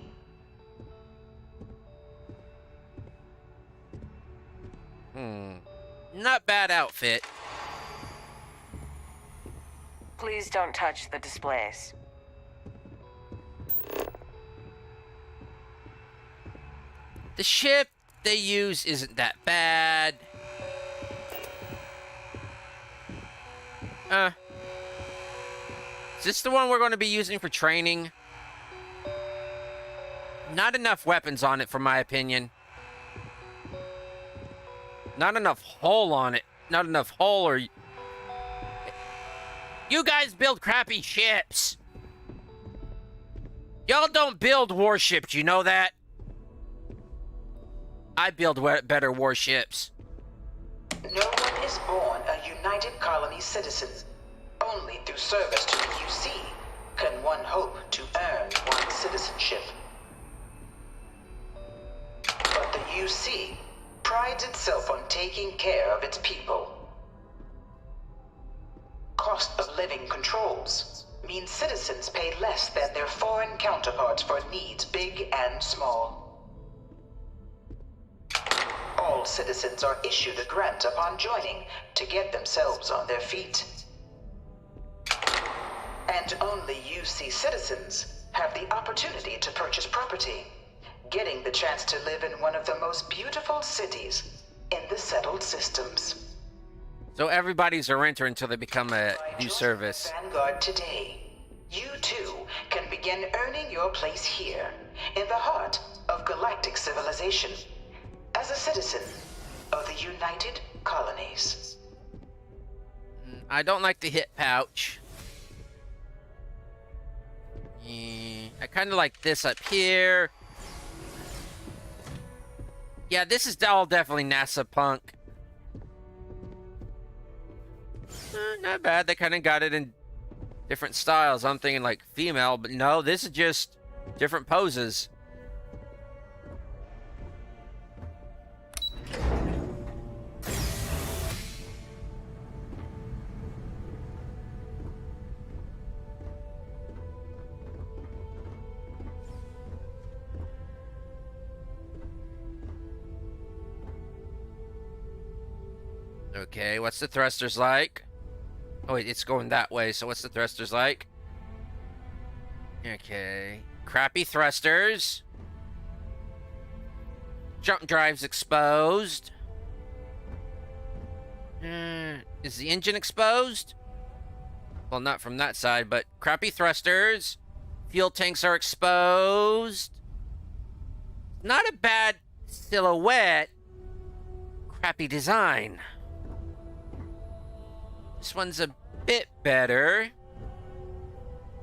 Not bad outfit. Please don't touch the displays. The ship they use isn't that bad. Is this the one we're going to be using for training? Not enough weapons on it, for my opinion. Not enough hull on it. Not enough hull or... You guys build crappy ships. Y'all don't build warships, you know that? I build better warships. No one is born a United Colonies citizen. Only through service to the UC can one hope to earn one's citizenship. But the UC prides itself on taking care of its people. Cost of living controls mean citizens pay less than their foreign counterparts for needs big and small. All citizens are issued a grant upon joining to get themselves on their feet. And only UC citizens have the opportunity to purchase property, getting the chance to live in one of the most beautiful cities in the settled systems. So everybody's a renter until they become a new service. Vanguard today, you too can begin earning your place here, in the heart of galactic civilization, as a citizen of the United Colonies. I don't like the hip pouch. I kind of like this up here. Yeah, this is all definitely NASA punk. Not bad. They kind of got it in different styles. I'm thinking like female, but no, this is just different poses. Okay, what's the thrusters like? Oh, wait, it's going that way, so what's the thrusters like? Okay. Crappy thrusters. Jump drives exposed. Is the engine exposed? Well, not from that side, but crappy thrusters. Fuel tanks are exposed. Not a bad silhouette. Crappy design. This one's a bit better.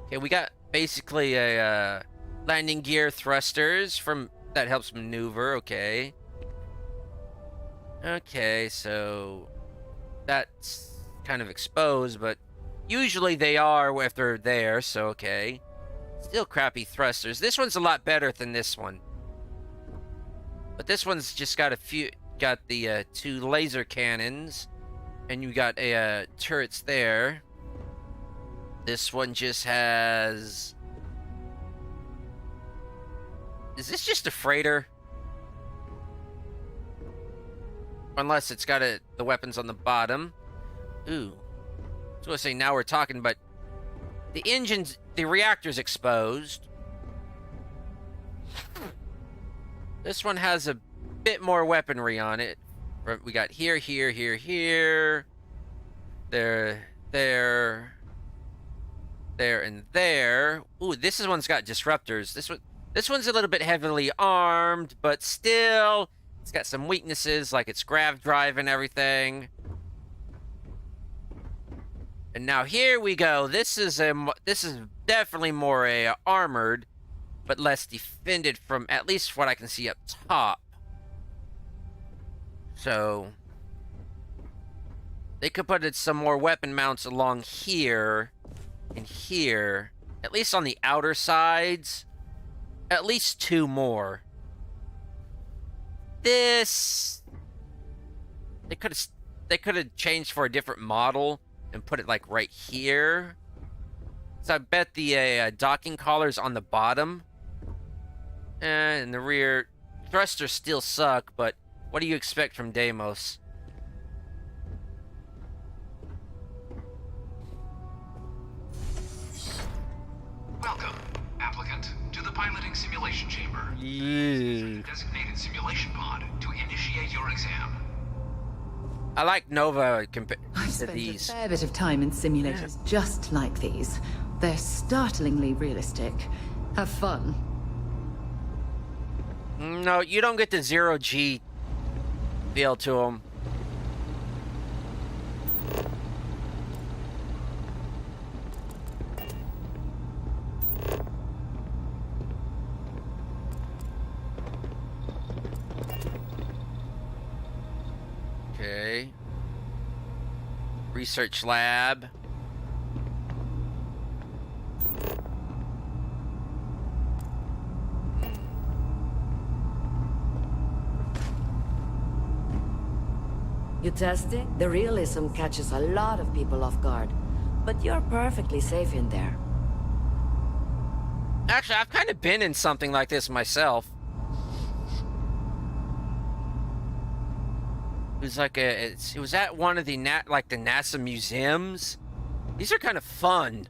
Okay, we got basically a landing gear thrusters from that helps maneuver. Okay. Okay, so that's kind of exposed, but usually they are if they're there, so okay. Still crappy thrusters. This one's a lot better than this one. But this one's just got the 2 laser cannons, and you got a turrets there. This one just has... Is this just a freighter? Unless it's got the weapons on the bottom. Ooh. I was going to say now we're talking, but the engine's... The reactor's exposed. This one has a bit more weaponry on it. We got here, here, here, here. There, and there. Ooh, this one's got disruptors. This one's a little bit heavily armed, but still, it's got some weaknesses, like its grav drive and everything. And now here we go. This is definitely more armored, but less defended from at least what I can see up top. So they could put some more weapon mounts along here and here, at least on the outer sides. At least 2 more. This they could have changed for a different model and put it like right here. So I bet the docking collar's on the bottom. And in the rear, thrusters still suck, but what do you expect from Deimos? Welcome, applicant, to the piloting simulation chamber. Designated simulation pod to initiate your exam. I like Nova compared I've to spent these. a fair bit of time in simulators just like these. They're startlingly realistic. Have fun. No, you don't get the 0G feel to them. Okay. Research lab. You testing? The realism catches a lot of people off guard. But you're perfectly safe in there. Actually, I've kind of been in something like this myself. It was like it was at one of the the NASA museums. These are kind of fun.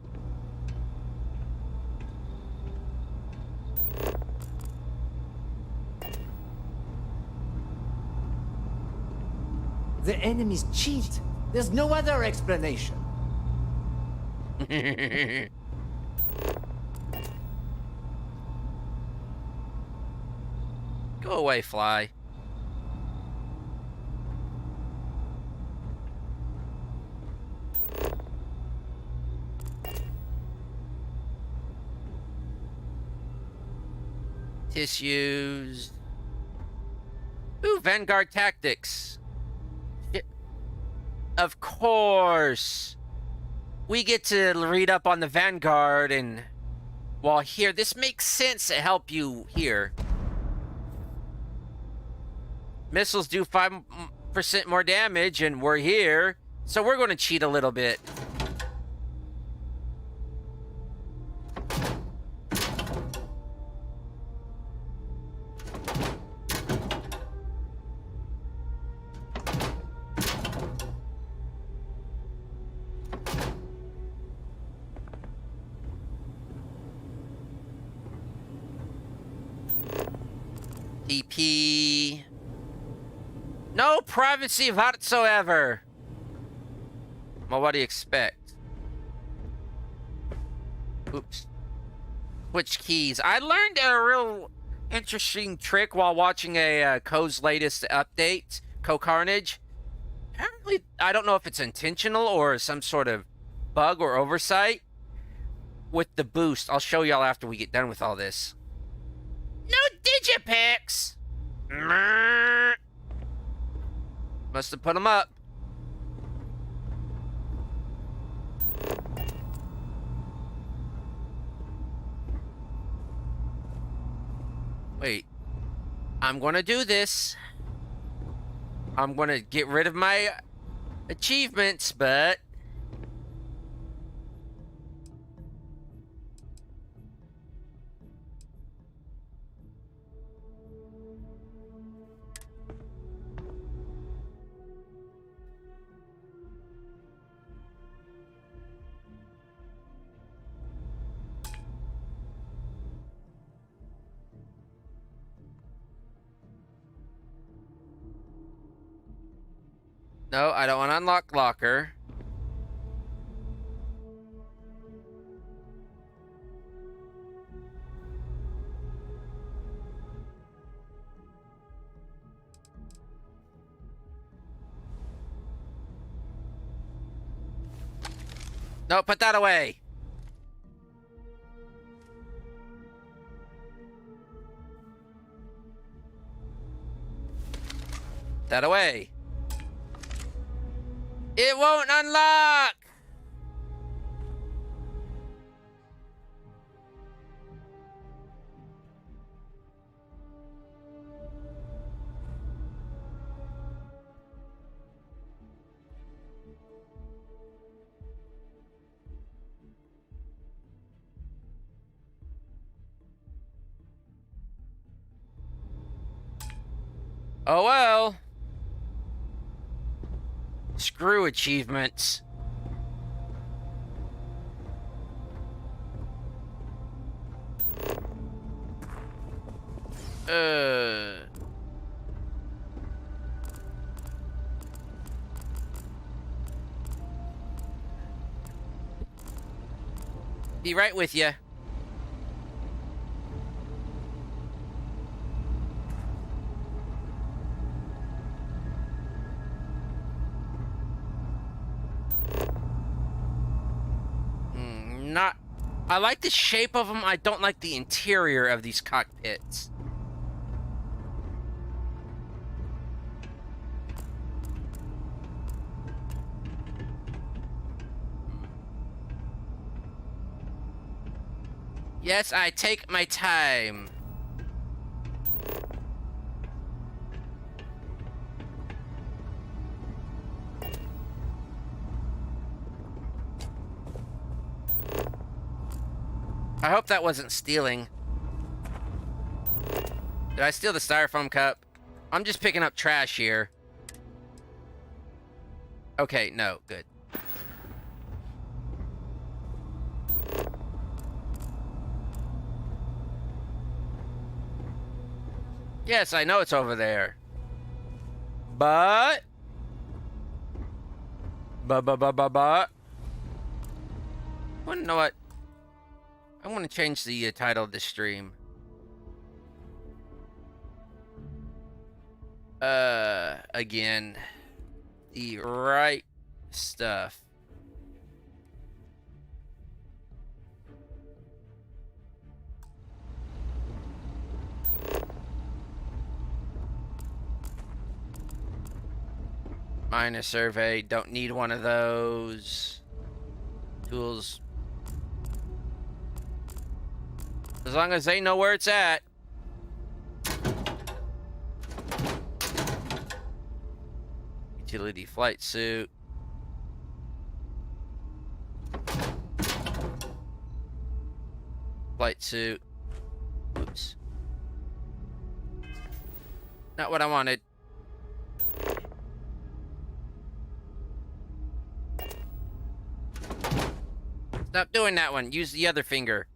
The enemies cheat. There's no other explanation. Go away, fly. Tissues. Ooh, Vanguard Tactics. Of course. We get to read up on the Vanguard, and while here, this makes sense to help you here. Missiles do 5% more damage, and we're here, so we're going to cheat a little bit. PP. No privacy whatsoever. Well, what do you expect? Oops. Switch keys. I learned a real interesting trick while watching a Crow's latest update, Crow Carnage. Apparently, I don't know if it's intentional or some sort of bug or oversight with the boost. I'll show y'all after we get done with all this. No digipacks! Must have put them up. Wait. I'm gonna do this. I'm gonna get rid of my achievements, but... No, I don't want to unlock locker. No, put that away. That away. It won't unlock! Oh well. Screw achievements. Be right with you. I like the shape of them. I don't like the interior of these cockpits. Yes, I take my time. I hope that wasn't stealing. Did I steal the styrofoam cup? I'm just picking up trash here. Okay, no, good. Yes, I know it's over there. But... I wanna know what... I want to change the title of this stream. Again, the right stuff. Minor survey, don't need one of those. Tools. As long as they know where it's at. Utility flight suit. Flight suit. Oops. Not what I wanted. Stop doing that one. Use the other finger.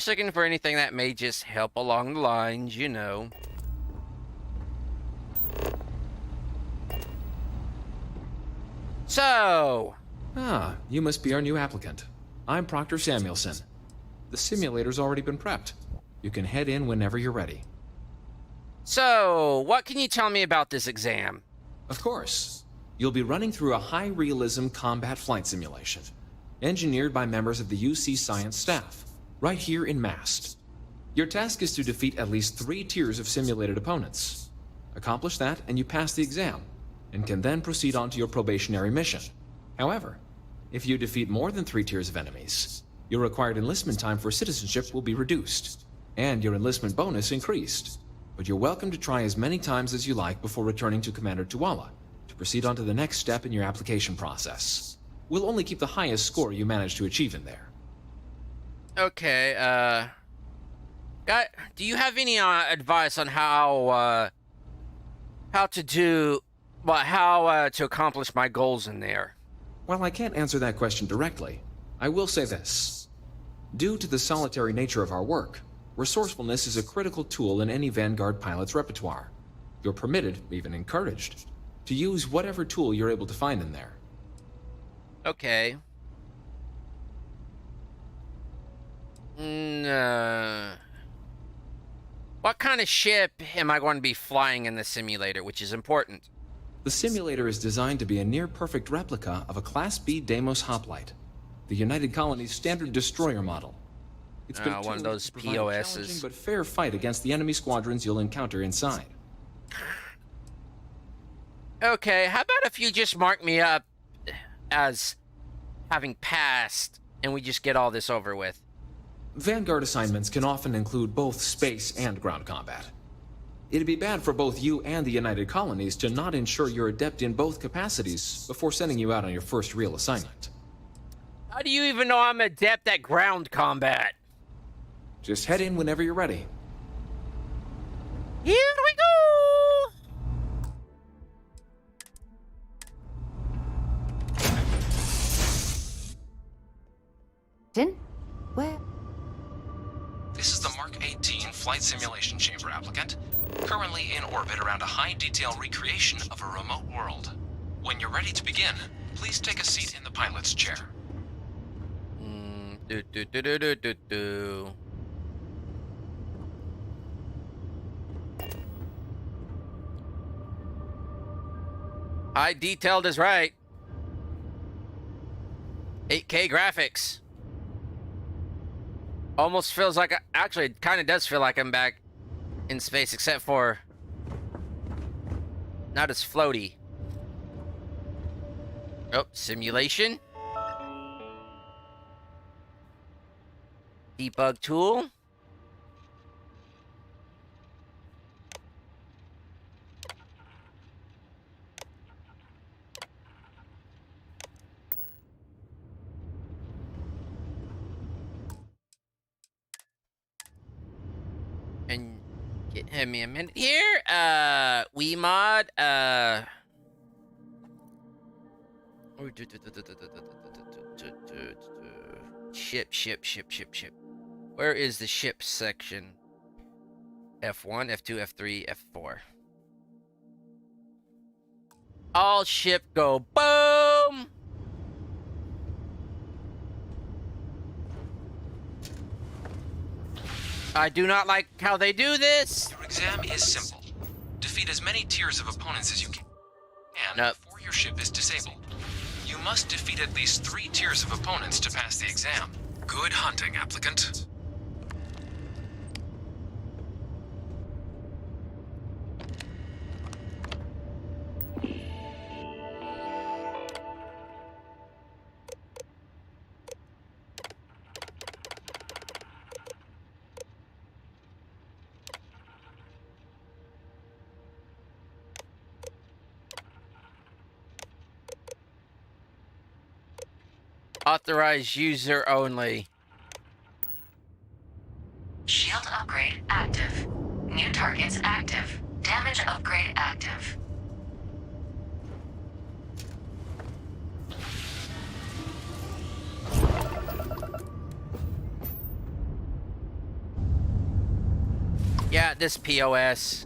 Just looking for anything that may just help along the lines, you know. So... Ah, you must be our new applicant. I'm Proctor Samuelson. The simulator's already been prepped. You can head in whenever you're ready. So, what can you tell me about this exam? Of course. You'll be running through a high-realism combat flight simulation, engineered by members of the UC science staff, right here in Mast. Your task is to defeat at least 3 tiers of simulated opponents. Accomplish that, and you pass the exam, and can then proceed on to your probationary mission. However, if you defeat more than 3 tiers of enemies, your required enlistment time for citizenship will be reduced, and your enlistment bonus increased. But you're welcome to try as many times as you like before returning to Commander Tuala to proceed on to the next step in your application process. We'll only keep the highest score you manage to achieve in there. Okay, do you have any advice on how to accomplish my goals in there? While I can't answer that question directly, I will say this. Due to the solitary nature of our work, resourcefulness is a critical tool in any Vanguard pilot's repertoire. You're permitted, even encouraged, to use whatever tool you're able to find in there. Okay. What kind of ship am I going to be flying in the simulator, which is important? The simulator is designed to be a near-perfect replica of a Class B Deimos hoplite, the United Colony's standard destroyer model. It's been one of those to provide a POSs. challenging but fair fight against the enemy squadrons you'll encounter inside. Okay, how about if you just mark me up as having passed, and we just get all this over with? Vanguard assignments can often include both space and ground combat. It'd be bad for both you and the United Colonies to not ensure you're adept in both capacities before sending you out on your first real assignment. How do you even know I'm adept at ground combat? Just head in whenever you're ready. Here we go! Where? This is the Mark 18 Flight Simulation Chamber applicant, currently in orbit around a high-detail recreation of a remote world. When you're ready to begin, please take a seat in the pilot's chair. High detailed is right. 8K graphics. Almost feels like, actually it kind of does feel like I'm back in space, except for not as floaty. Oh, simulation. Debug tool. And give me a minute here. Wiimod, ship. Where is the ship section? F1, F2, F3, F4. All ship go boom! I do not like how they do this. Your exam is simple. Defeat as many tiers of opponents as you can. And before your ship is disabled, you must defeat at least 3 tiers of opponents to pass the exam. Good hunting, applicant. Authorized user only. Shield upgrade active. New targets active. Damage upgrade active. Yeah, this POS.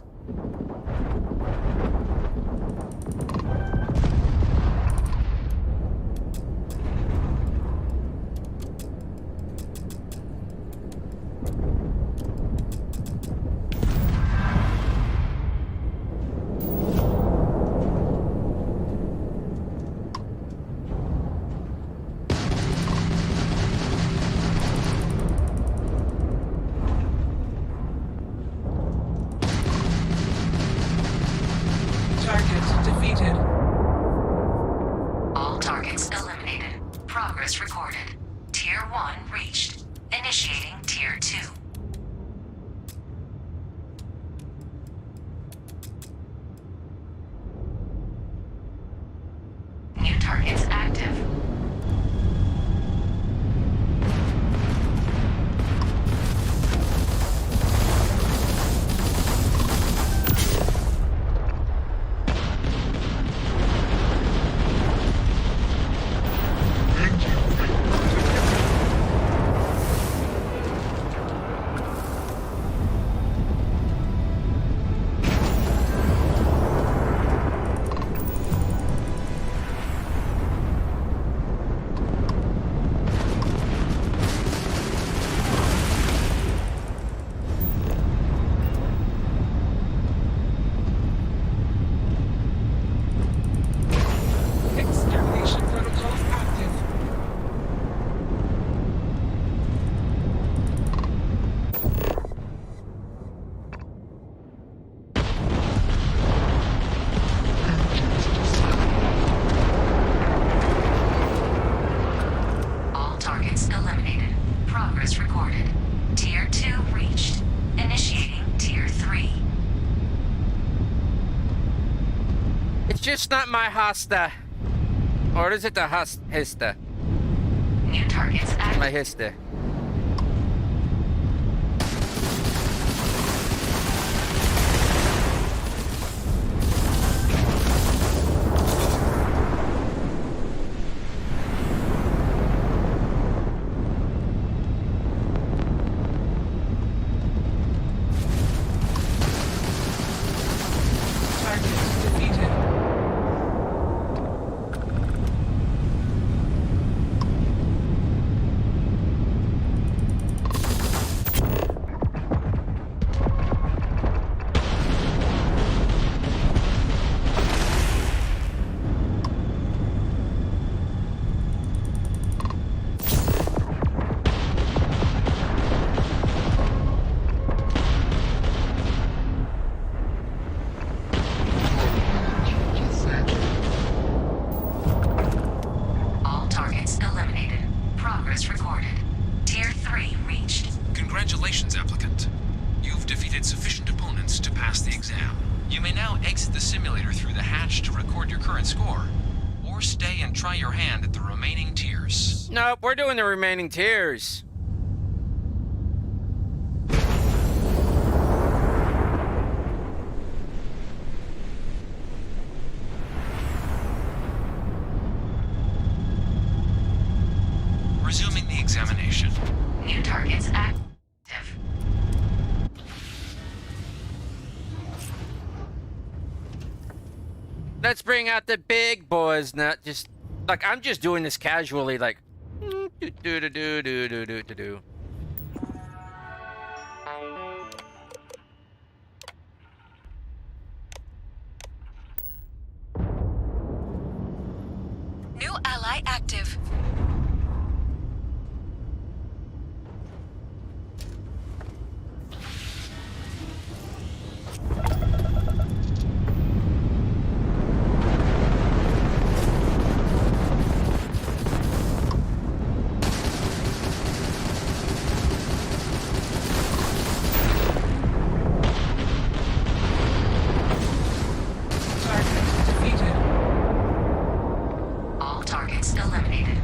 Just not my Hasta. Or is it the Hista? New targets active. My Hista. Congratulations, applicant. You've defeated sufficient opponents to pass the exam. You may now exit the simulator through the hatch to record your current score, or stay and try your hand at the remaining tiers. Nope, we're doing the remaining tiers. Resuming the examination. New targets active. Let's bring out the big boys, not just like I'm just doing this casually, like do. New ally active. All targets eliminated.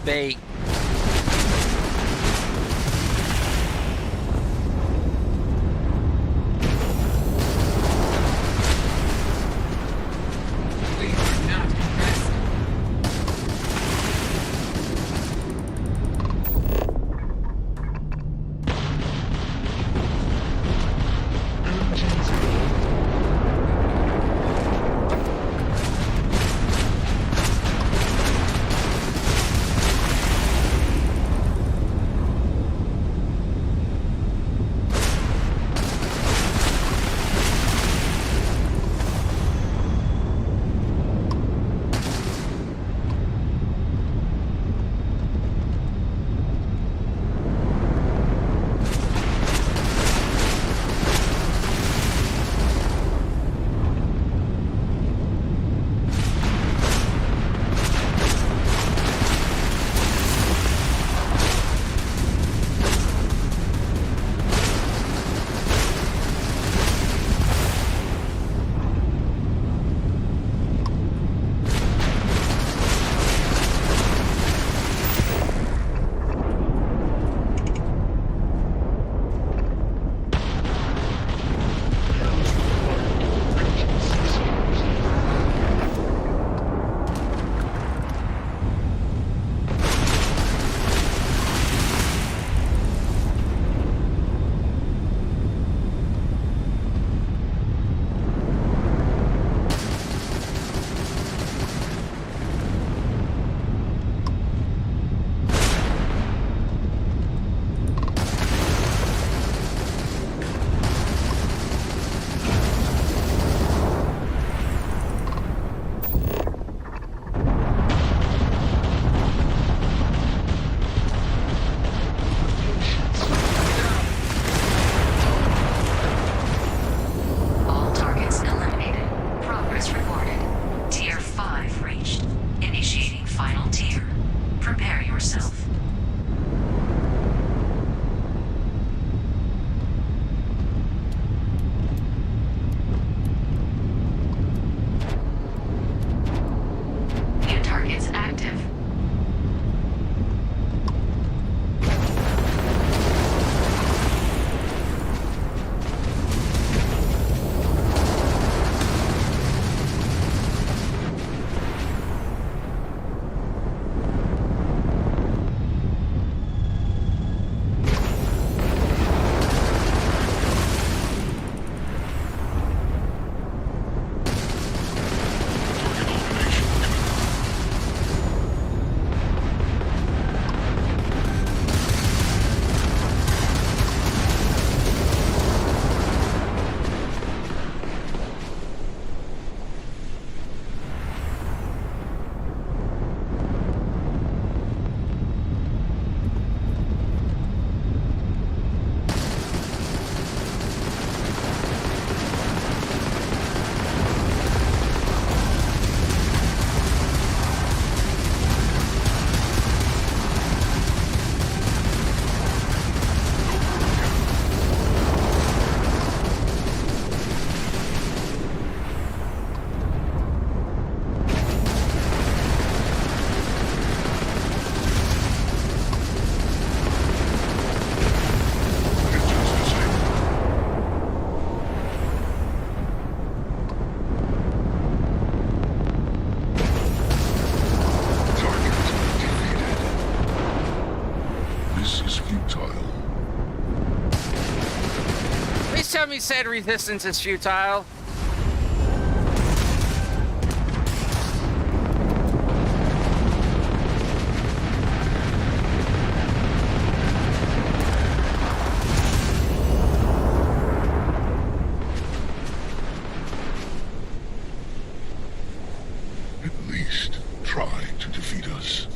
bait. Tell me said resistance is futile. At least try to defeat us.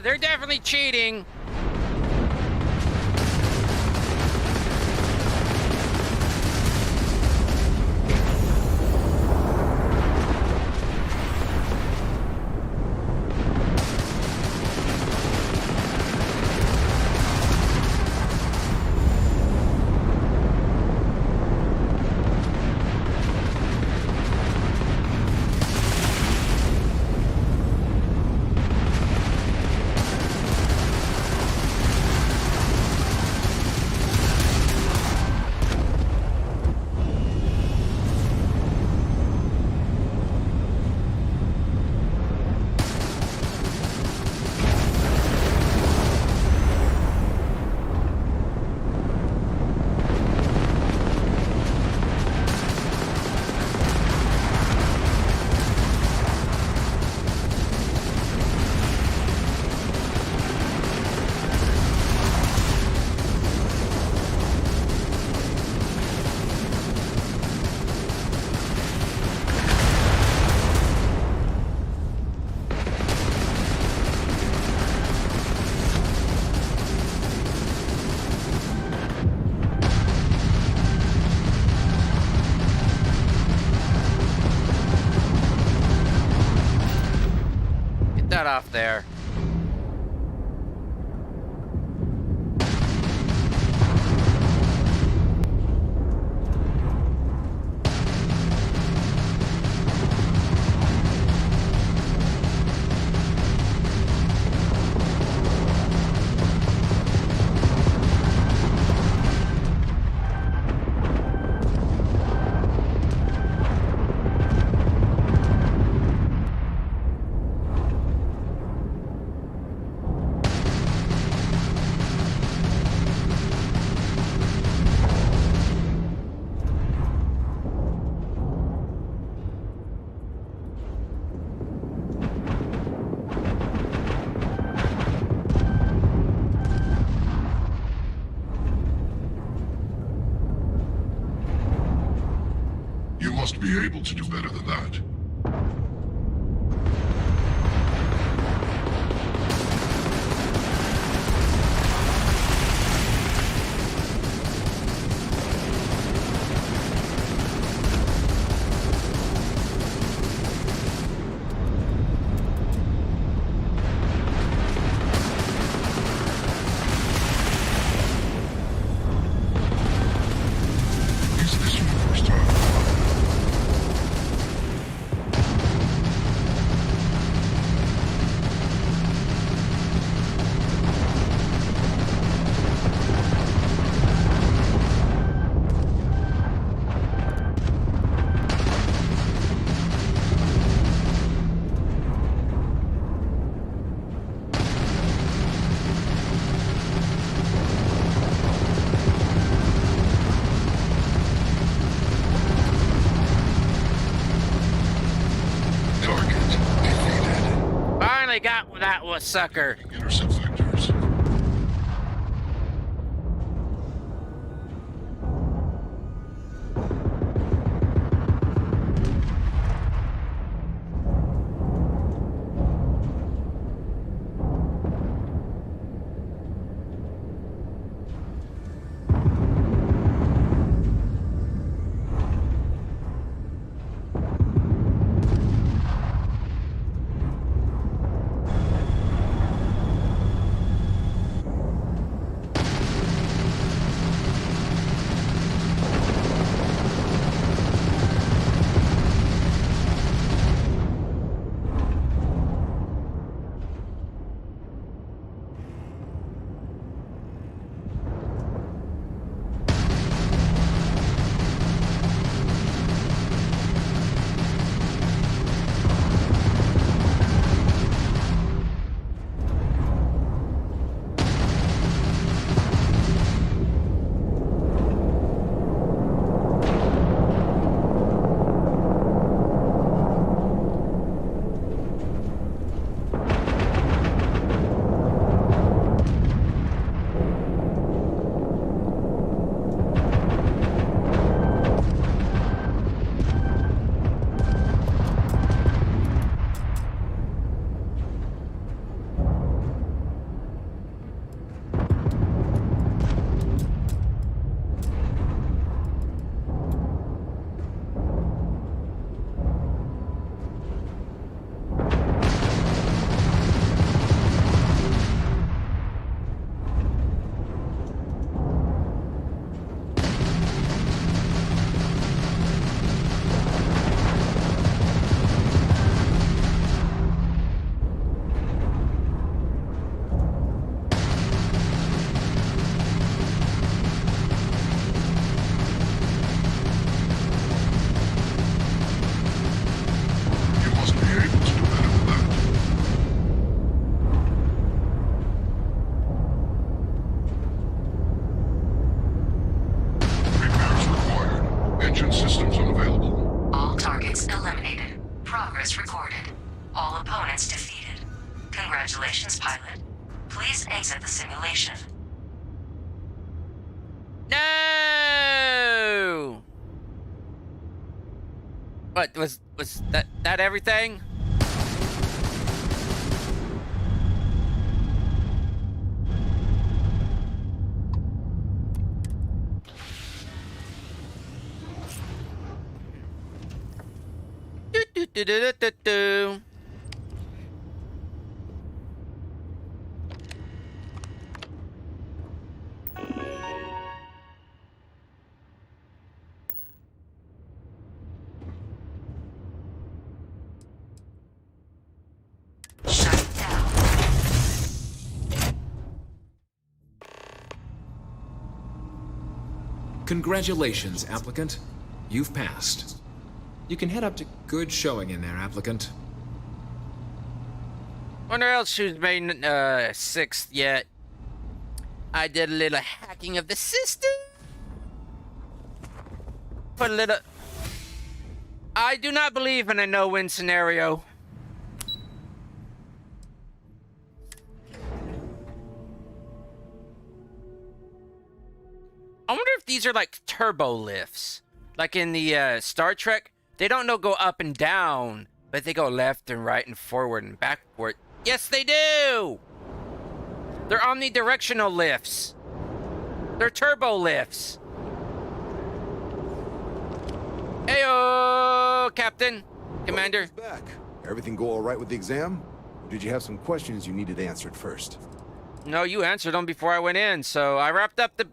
they're definitely cheating. That off there. Must be able to do better than that. Got that was sucker. Intercept vectors. Congratulations, pilot. Please exit the simulation. No! What was that everything? Do. Congratulations, applicant. You've passed. You can head up to good showing in there, applicant. Wonder else who's made 6th yet. I did a little hacking of the system. Put a little... I do not believe in a no-win scenario. I wonder if these are like turbo lifts. Like in the Star Trek, they don't go up and down, but they go left and right and forward and backward. Yes, they do! They're omnidirectional lifts. They're turbo lifts. Heyo, Captain, Commander. Back. Everything go all right with the exam? Or did you have some questions you needed answered first? No, you answered them before I went in, so I wrapped up the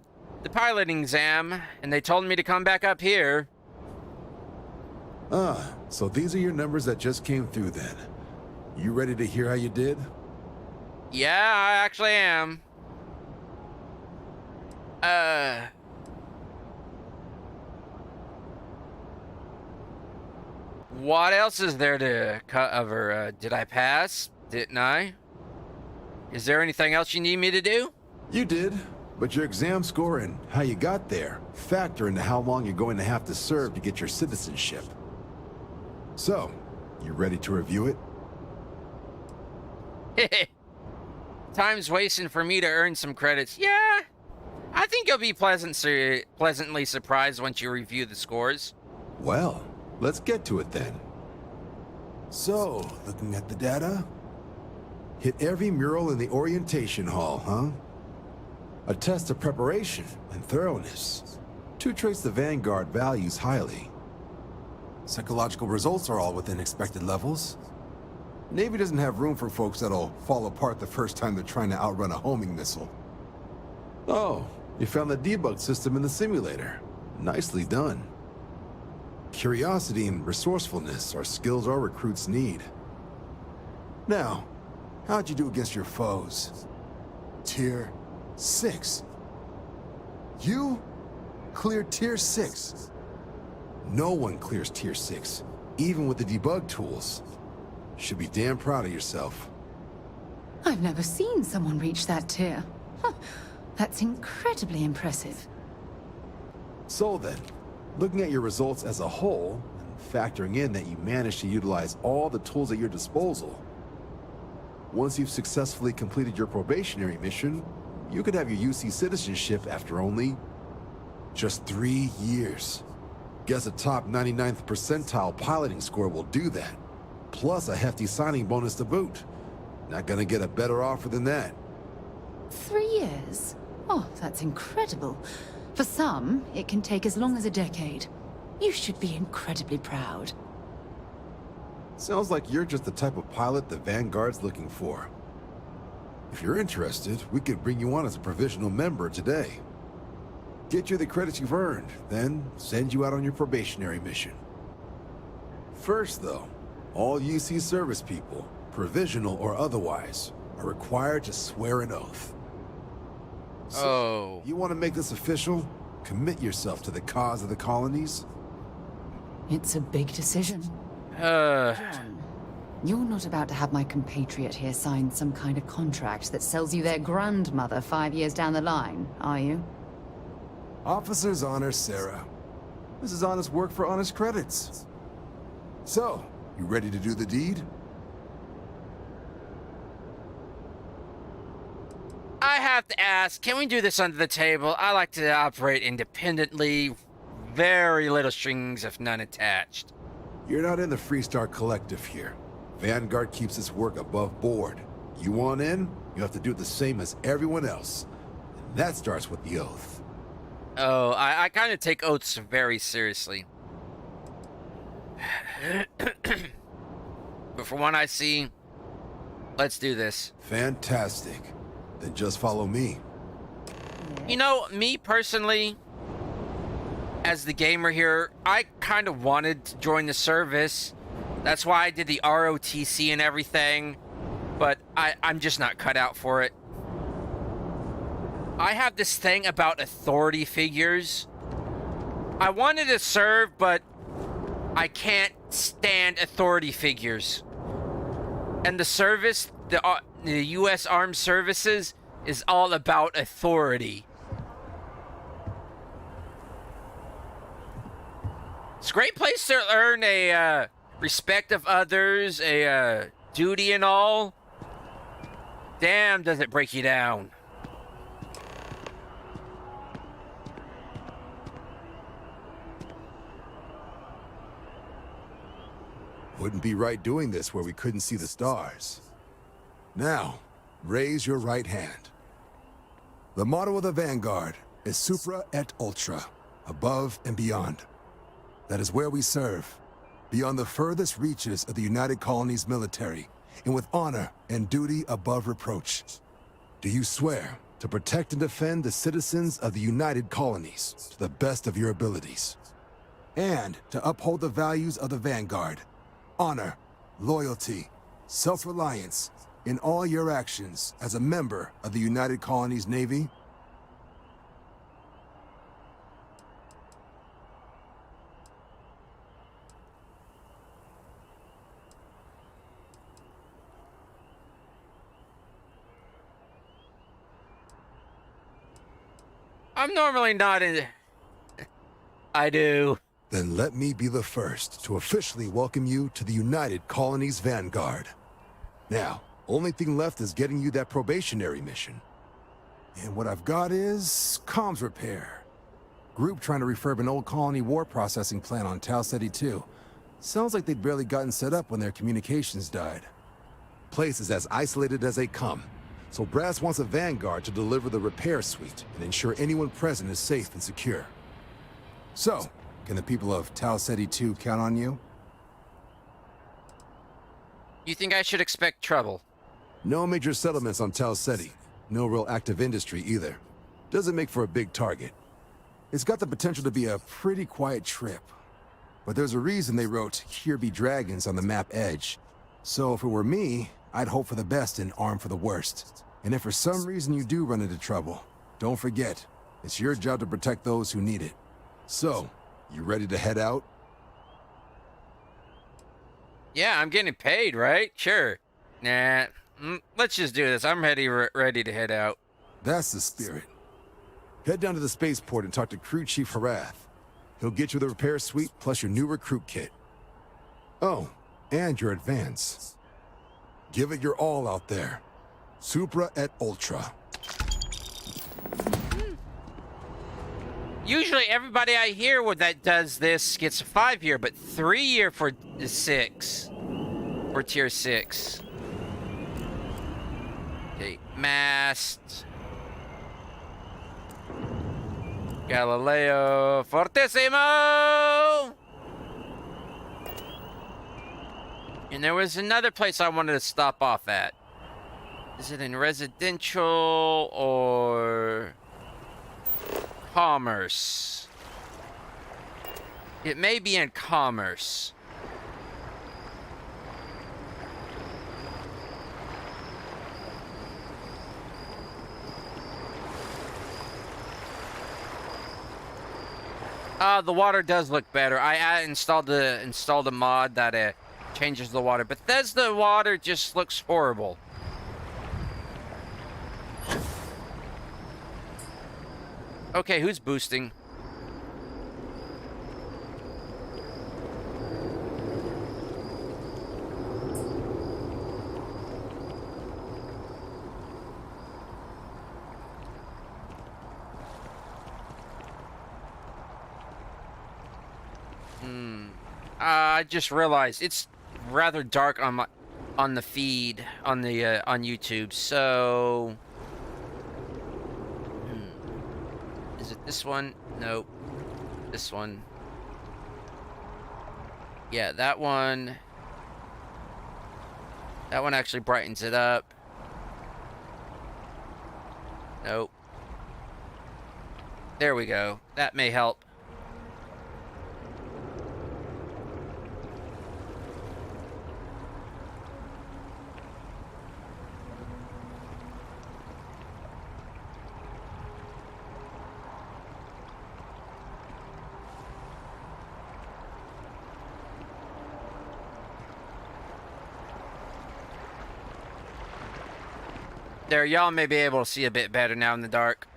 piloting exam, and they told me to come back up here. Ah, so these are your numbers that just came through then. You ready to hear how you did? Yeah, I actually am. What else is there to cover? Did I pass? Didn't I? Is there anything else you need me to do? You did. But your exam score and how you got there factor into how long you're going to have to serve to get your citizenship. So, you ready to review it? Time's wasting for me to earn some credits. Yeah, I think you'll be pleasantly surprised once you review the scores. Well, let's get to it then. So, looking at the data, hit every mural in the orientation hall, huh? A test of preparation and thoroughness. 2 traits the Vanguard values highly. Psychological results are all within expected levels. Navy doesn't have room for folks that'll fall apart the first time they're trying to outrun a homing missile. Oh, you found the debug system in the simulator. Nicely done. Curiosity and resourcefulness are skills our recruits need. Now, how'd you do against your foes? Tier 6. You cleared Tier 6. No one clears Tier 6, even with the debug tools. Should be damn proud of yourself. I've never seen someone reach that tier. Huh. That's incredibly impressive. So then, looking at your results as a whole, and factoring in that you managed to utilize all the tools at your disposal, once you've successfully completed your probationary mission, you could have your UC citizenship after only just 3 years. Guess a top 99th percentile piloting score will do that. Plus a hefty signing bonus to boot. Not gonna get a better offer than that. 3 years? Oh, that's incredible. For some, it can take as long as a decade. You should be incredibly proud. Sounds like you're just the type of pilot the Vanguard's looking for. If you're interested, we could bring you on as a provisional member today. Get you the credits you've earned, then send you out on your probationary mission. First, though, all UC service people, provisional or otherwise, are required to swear an oath. So, you want to make this official? Commit yourself to the cause of the colonies? It's a big decision. John, you're not about to have my compatriot here sign some kind of contract that sells you their grandmother 5 years down the line, are you? Officer's honor, Sarah. This is honest work for honest credits. So, you ready to do the deed? I have to ask, can we do this under the table? I like to operate independently. Very little strings, if none attached. You're not in the Freestar Collective here. Vanguard keeps its work above board. You want in, you have to do the same as everyone else. And that starts with the oath. Oh, I kind of take oaths very seriously. But from what I see, let's do this. Fantastic. Then just follow me. You know, me personally, as the gamer here, I kind of wanted to join the service. That's why I did the ROTC and everything. But I'm just not cut out for it. I have this thing about authority figures. I wanted to serve, but I can't stand authority figures. And the service, the U.S. Armed Services, is all about authority. It's a great place to earn a respect of others, a duty and all. Damn, does it break you down. Wouldn't be right doing this where we couldn't see the stars. Now, raise your right hand. The motto of the Vanguard is Supra et Ultra, above and beyond. That is where we serve, beyond the furthest reaches of the United Colonies military, and with honor and duty above reproach. Do you swear to protect and defend the citizens of the United Colonies to the best of your abilities, and to uphold the values of the Vanguard, honor, loyalty, self-reliance, in all your actions as a member of the United Colonies Navy? I'm normally not in... I do. Then let me be the first to officially welcome you to the United Colonies Vanguard. Now, only thing left is getting you that probationary mission. And what I've got is comms repair. Group trying to refurb an old colony war processing plant on Tau Ceti 2. Sounds like they'd barely gotten set up when their communications died. Place is as isolated as they come, so Brass wants a Vanguard to deliver the repair suite and ensure anyone present is safe and secure. So, can the people of Tau Ceti 2 count on you? You think I should expect trouble? No major settlements on Tau Ceti. No real active industry either. Doesn't make for a big target. It's got the potential to be a pretty quiet trip. But there's a reason they wrote "Here be dragons" on the map edge. So if it were me, I'd hope for the best and arm for the worst. And if for some reason you do run into trouble, don't forget, it's your job to protect those who need it. So, you ready to head out? Yeah, I'm getting paid, right? Sure. Nah, let's just do this. I'm ready to head out. That's the spirit. Head down to the spaceport and talk to Crew Chief Harath. He'll get you the repair suite plus your new recruit kit. Oh, and your advance. Give it your all out there. Supra et Ultra. Usually everybody I hear that does this gets a 5-year, but 3-year for the 6. For tier 6. Okay, mast. Galileo Fortissimo! And there was another place I wanted to stop off at. Is it in residential or commerce? It may be in commerce. The water does look better. I installed a mod that changes the water. Bethesda water just looks horrible. Okay, who's boosting? I just realized it's rather dark on the feed on YouTube. So, is it this one? Nope. This one. Yeah, that one. That one actually brightens it up. Nope. There we go. That may help. There, y'all may be able to see a bit better now in the dark.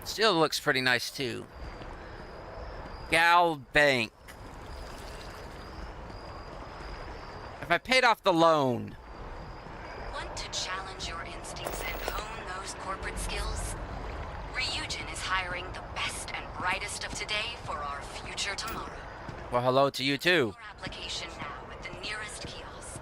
Still looks pretty nice too. Gal Bank. If I paid off the loan. Want to challenge your instincts and hone those corporate skills? Ryujin is hiring the best and brightest of today for our future tomorrow. Well, hello to you too. Your application now at the nearest kiosk.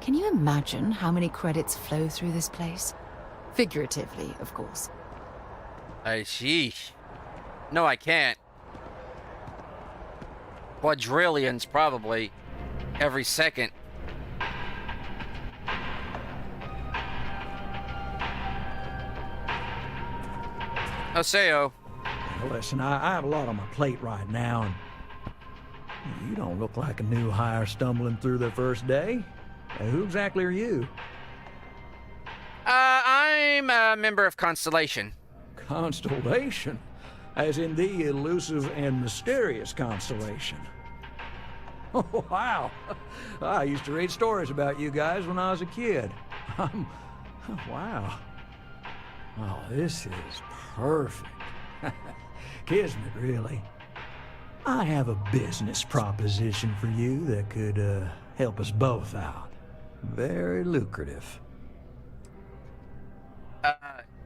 Can you imagine how many credits flow through this place? Figuratively, of course. Sheesh. No, I can't. Quadrillions, probably. Every second. Oseo. Well, listen, I have a lot on my plate right now, and you don't look like a new hire stumbling through their first day. Who exactly are you? I'm a member of Constellation. Constellation? As in the elusive and mysterious Constellation. Oh, wow. I used to read stories about you guys when I was a kid. Wow. Oh, this is perfect. Kismet, really. I have a business proposition for you that could help us both out. Very lucrative.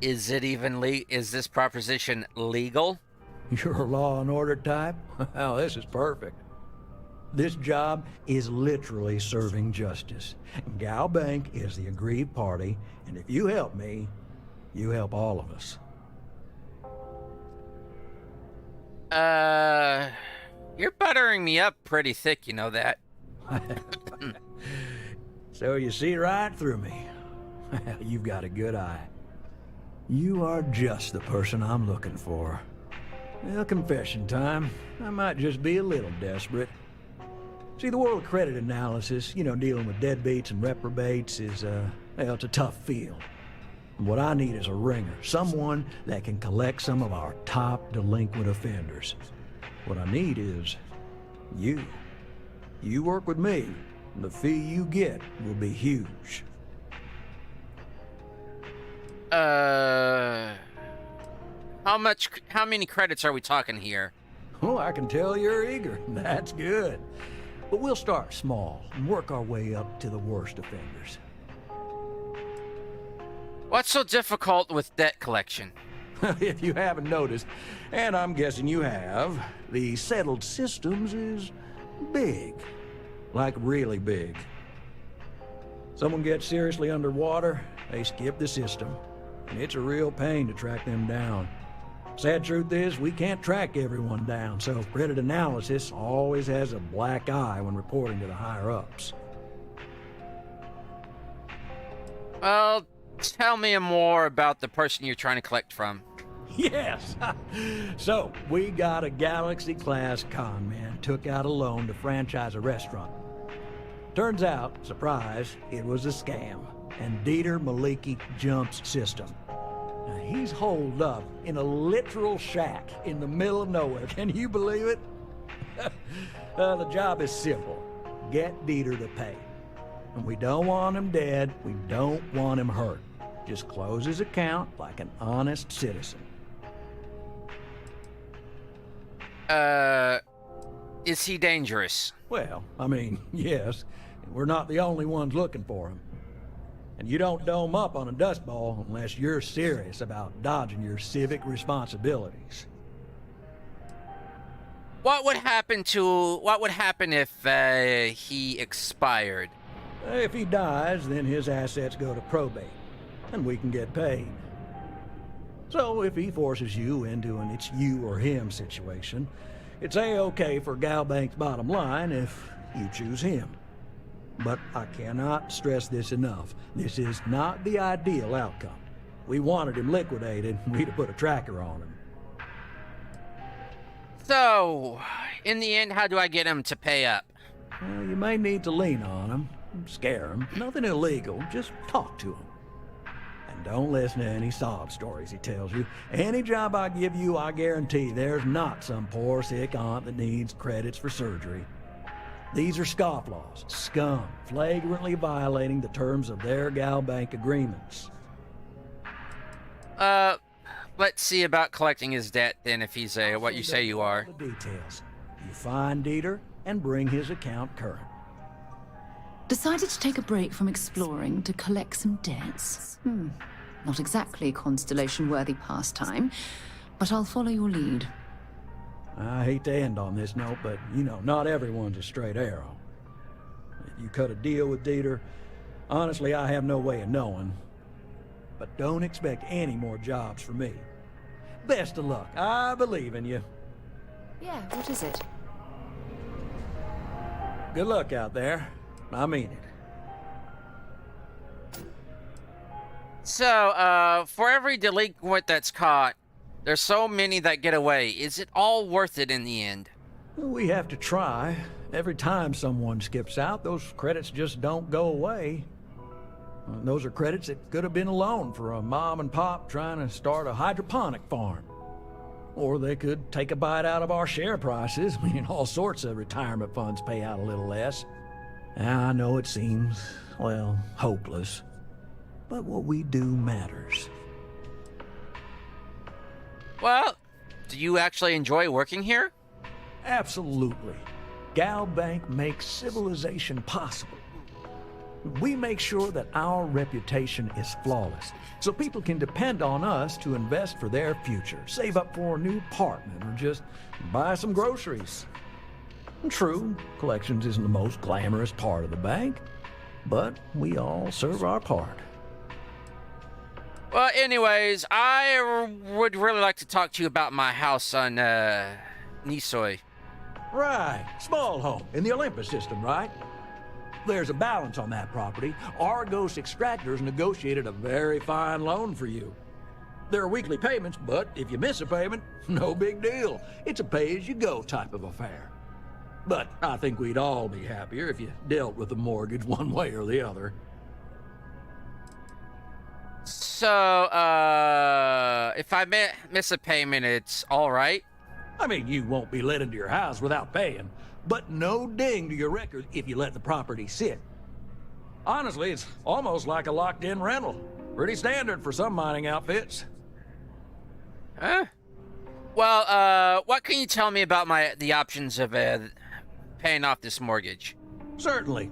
Is it even is this proposition legal? You're a law and order type? Well, this is perfect. This job is literally serving justice. Gal Bank is the aggrieved party, and if you help me, you help all of us. You're buttering me up pretty thick, you know that. So you see right through me. You've got a good eye. You are just the person I'm looking for. Well, confession time. I might just be a little desperate. See, the world of credit analysis, you know, dealing with deadbeats and reprobates is, well, it's a tough field. What I need is a ringer, someone that can collect some of our top delinquent offenders. What I need is you. You work with me, and the fee you get will be huge. How many credits are we talking here? Oh, I can tell you're eager. That's good. But we'll start small and work our way up to the worst offenders. What's so difficult with debt collection? If you haven't noticed, and I'm guessing you have, the settled systems is big. Like really big. Someone gets seriously underwater, they skip the system. And it's a real pain to track them down. Sad truth is, we can't track everyone down, so credit analysis always has a black eye when reporting to the higher-ups. Well, tell me more about the person you're trying to collect from. Yes! So, we got a Galaxy-class con man took out a loan to franchise a restaurant. Turns out, surprise, it was a scam, and Dieter Milky jumps system. Now, he's holed up in a literal shack in the middle of nowhere. Can you believe it? The job is simple. Get Dieter to pay. And we don't want him dead, we don't want him hurt. Just close his account like an honest citizen. Is he dangerous? Well, I mean, yes. We're not the only ones looking for him. And you don't dome up on a dust ball unless you're serious about dodging your civic responsibilities. What would happen if he expired? If he dies, then his assets go to probate, and we can get paid. So if he forces you into an it's you or him situation, it's A-okay for Galbank's bottom line if you choose him. But I cannot stress this enough. This is not the ideal outcome. We wanted him liquidated, we'd have put a tracker on him. So, in the end, how do I get him to pay up? Well, you may need to lean on him, scare him. Nothing illegal, just talk to him. And don't listen to any sob stories he tells you. Any job I give you, I guarantee there's not some poor sick aunt that needs credits for surgery. These are scofflaws, scum, flagrantly violating the terms of their Galbank agreements. Let's see about collecting his debt then, if he's what you say you are. The details. You find Dieter and bring his account current. Decided to take a break from exploring to collect some debts? Not exactly Constellation-worthy pastime, but I'll follow your lead. I hate to end on this note, but, you know, not everyone's a straight arrow. If you cut a deal with Dieter, honestly, I have no way of knowing. But don't expect any more jobs for me. Best of luck. I believe in you. Yeah, what is it? Good luck out there. I mean it. So, for every delinquent that's caught, there's so many that get away. Is it all worth it in the end? We have to try. Every time someone skips out, those credits just don't go away. Those are credits that could have been a loan for a mom and pop trying to start a hydroponic farm. Or they could take a bite out of our share prices. I mean, all sorts of retirement funds pay out a little less. I know it seems, well, hopeless. But what we do matters. Well, do you actually enjoy working here? Absolutely. Galbank makes civilization possible. We make sure that our reputation is flawless, so people can depend on us to invest for their future, save up for a new apartment, or just buy some groceries. True, collections isn't the most glamorous part of the bank, but we all serve our part. Well, anyways, I would really like to talk to you about my house on, Nisoi. Right, small home in the Olympus system, right? There's a balance on that property. Argos Extractors negotiated a very fine loan for you. There are weekly payments, but if you miss a payment, no big deal. It's a pay-as-you-go type of affair. But I think we'd all be happier if you dealt with the mortgage one way or the other. So, if I miss a payment, it's all right? I mean, you won't be let into your house without paying, but no ding to your record if you let the property sit. Honestly, it's almost like a locked-in rental. Pretty standard for some mining outfits. Huh? Well, what can you tell me about the options of paying off this mortgage? Certainly.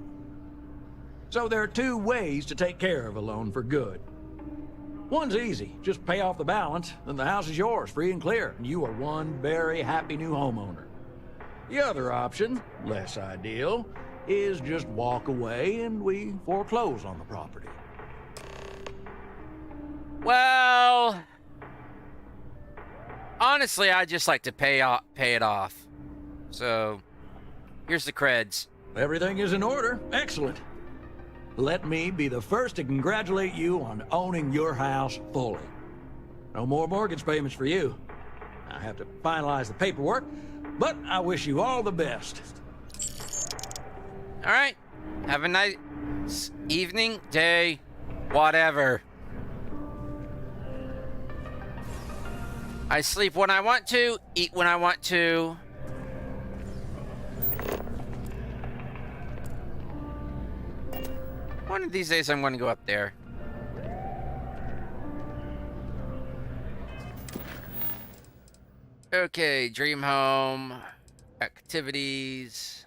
So there are two ways to take care of a loan for good. One's easy. Just pay off the balance, then the house is yours, free and clear, and you are one very happy new homeowner. The other option, less ideal, is just walk away and we foreclose on the property. Well, honestly, I'd just like to pay it off. So, here's the creds. Everything is in order. Excellent. Let me be the first to congratulate you on owning your house fully. No more mortgage payments for you. I have to finalize the paperwork, but I wish you all the best. All right. Have a nice evening, day, whatever. I sleep when I want to, eat when I want to. One of these days I'm going to go up there. Okay, dream home, activities.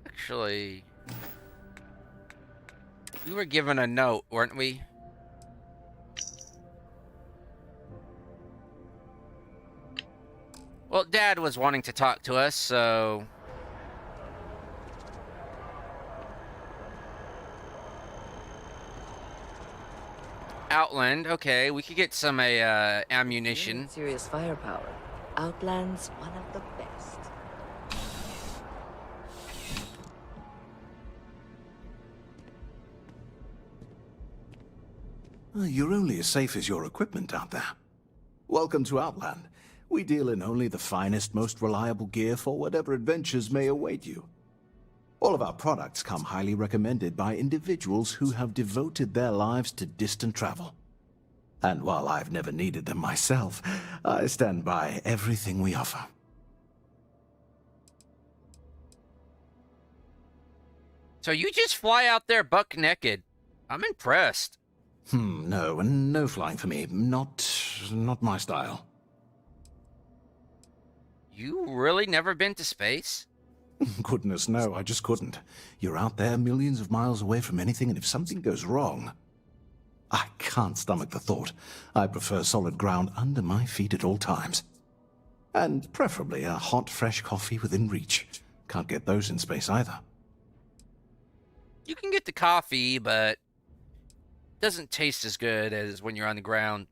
Actually, We were given a note, weren't we? Well, Dad was wanting to talk to us, so... Outland, okay, we could get some ammunition. Serious firepower. Outland's one of the best. You're only as safe as your equipment out there. Welcome to Outland. We deal in only the finest, most reliable gear for whatever adventures may await you. All of our products come highly recommended by individuals who have devoted their lives to distant travel. And while I've never needed them myself, I stand by everything we offer. So you just fly out there buck naked. I'm impressed. No flying for me. Not my style. You really never been to space? Goodness, no, I just couldn't. You're out there millions of miles away from anything, and if something goes wrong... I can't stomach the thought. I prefer solid ground under my feet at all times. And preferably a hot, fresh coffee within reach. Can't get those in space either. You can get the coffee, but... it doesn't taste as good as when you're on the ground.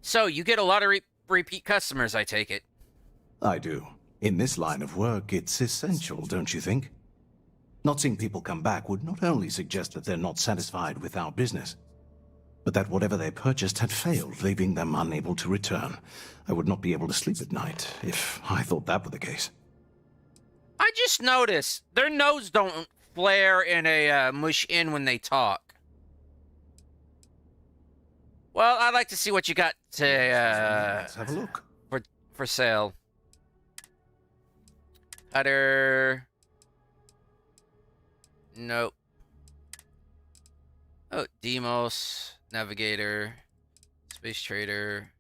So, you get a lot of repeat customers, I take it? I do. In this line of work, it's essential, don't you think? Not seeing people come back would not only suggest that they're not satisfied with our business, but that whatever they purchased had failed, leaving them unable to return. I would not be able to sleep at night if I thought that were the case. I just noticed their nose don't flare and mush in when they talk. Well, I'd like to see what you got to let's have a look. For sale. Cutter. Nope. Oh, Demos, Navigator, Space Trader.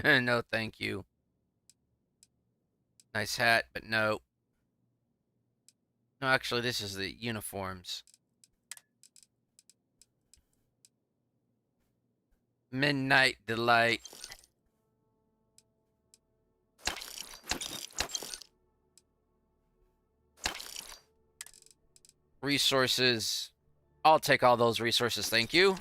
No, thank you. Nice hat, but no. No, actually, this is the uniforms. Midnight Delight. Resources. I'll take all those resources, thank you.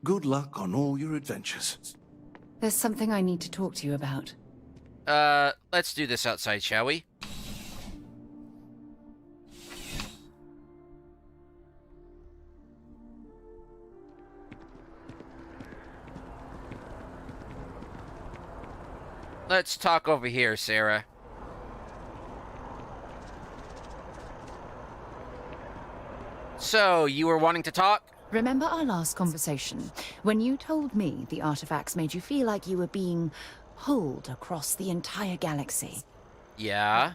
Good luck on all your adventures. There's something I need to talk to you about. Let's do this outside, shall we? Let's talk over here, Sarah. So, you were wanting to talk? Remember our last conversation, when you told me the artifacts made you feel like you were being pulled across the entire galaxy? Yeah?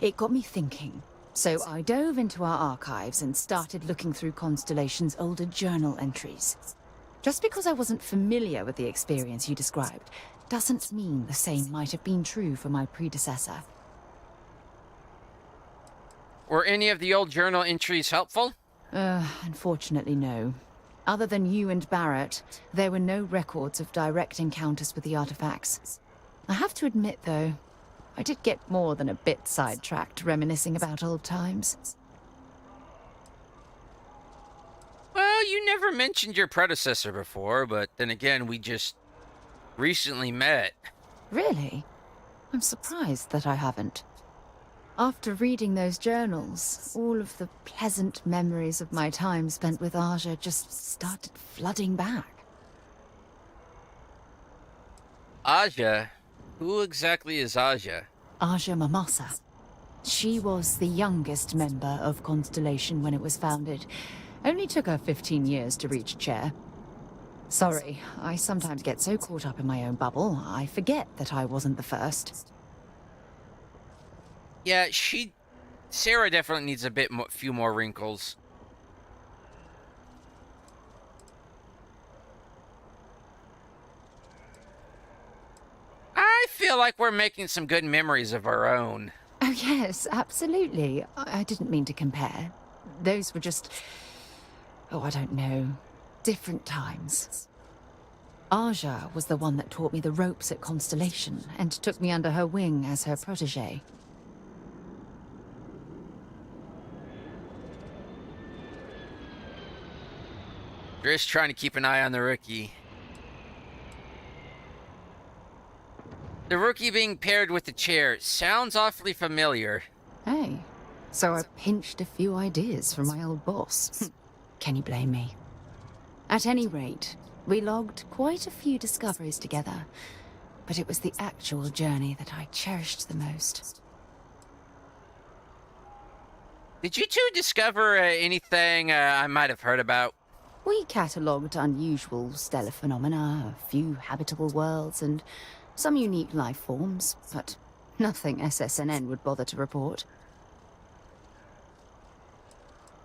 It got me thinking. So I dove into our archives and started looking through Constellation's older journal entries. Just because I wasn't familiar with the experience you described, doesn't mean the same might have been true for my predecessor. Were any of the old journal entries helpful? Unfortunately, no. Other than you and Barrett, there were no records of direct encounters with the artifacts. I have to admit, though, I did get more than a bit sidetracked reminiscing about old times. Well, you never mentioned your predecessor before, but then again, we just recently met. Really? I'm surprised that I haven't. After reading those journals, all of the pleasant memories of my time spent with Aja just started flooding back. Aja? Who exactly is Aja? Aja Mamasa. She was the youngest member of Constellation when it was founded. Only took her 15 years to reach chair. Sorry, I sometimes get so caught up in my own bubble, I forget that I wasn't the first. Yeah, Sarah definitely needs a few more wrinkles. I feel like we're making some good memories of our own. Oh, yes, absolutely. I didn't mean to compare. Those were just... oh, I don't know. Different times. Aja was the one that taught me the ropes at Constellation and took me under her wing as her protege. Just trying to keep an eye on the rookie. The rookie being paired with the chair sounds awfully familiar. Hey, so I pinched a few ideas from my old boss. Can you blame me? At any rate, we logged quite a few discoveries together, but it was the actual journey that I cherished the most. Did you two discover anything I might have heard about? We catalogued unusual stellar phenomena, a few habitable worlds, and some unique life forms, but nothing SSNN would bother to report.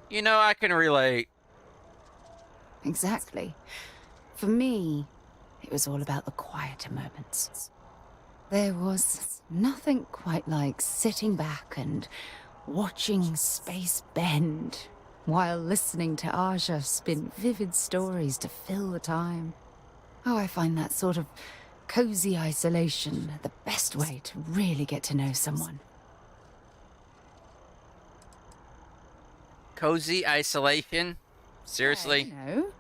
You know, I can relate. Exactly. For me, it was all about the quieter moments. There was nothing quite like sitting back and watching space bend while listening to Aja spin vivid stories to fill the time. Oh, I find that sort of cozy isolation the best way to really get to know someone. Cozy isolation? Seriously? You know,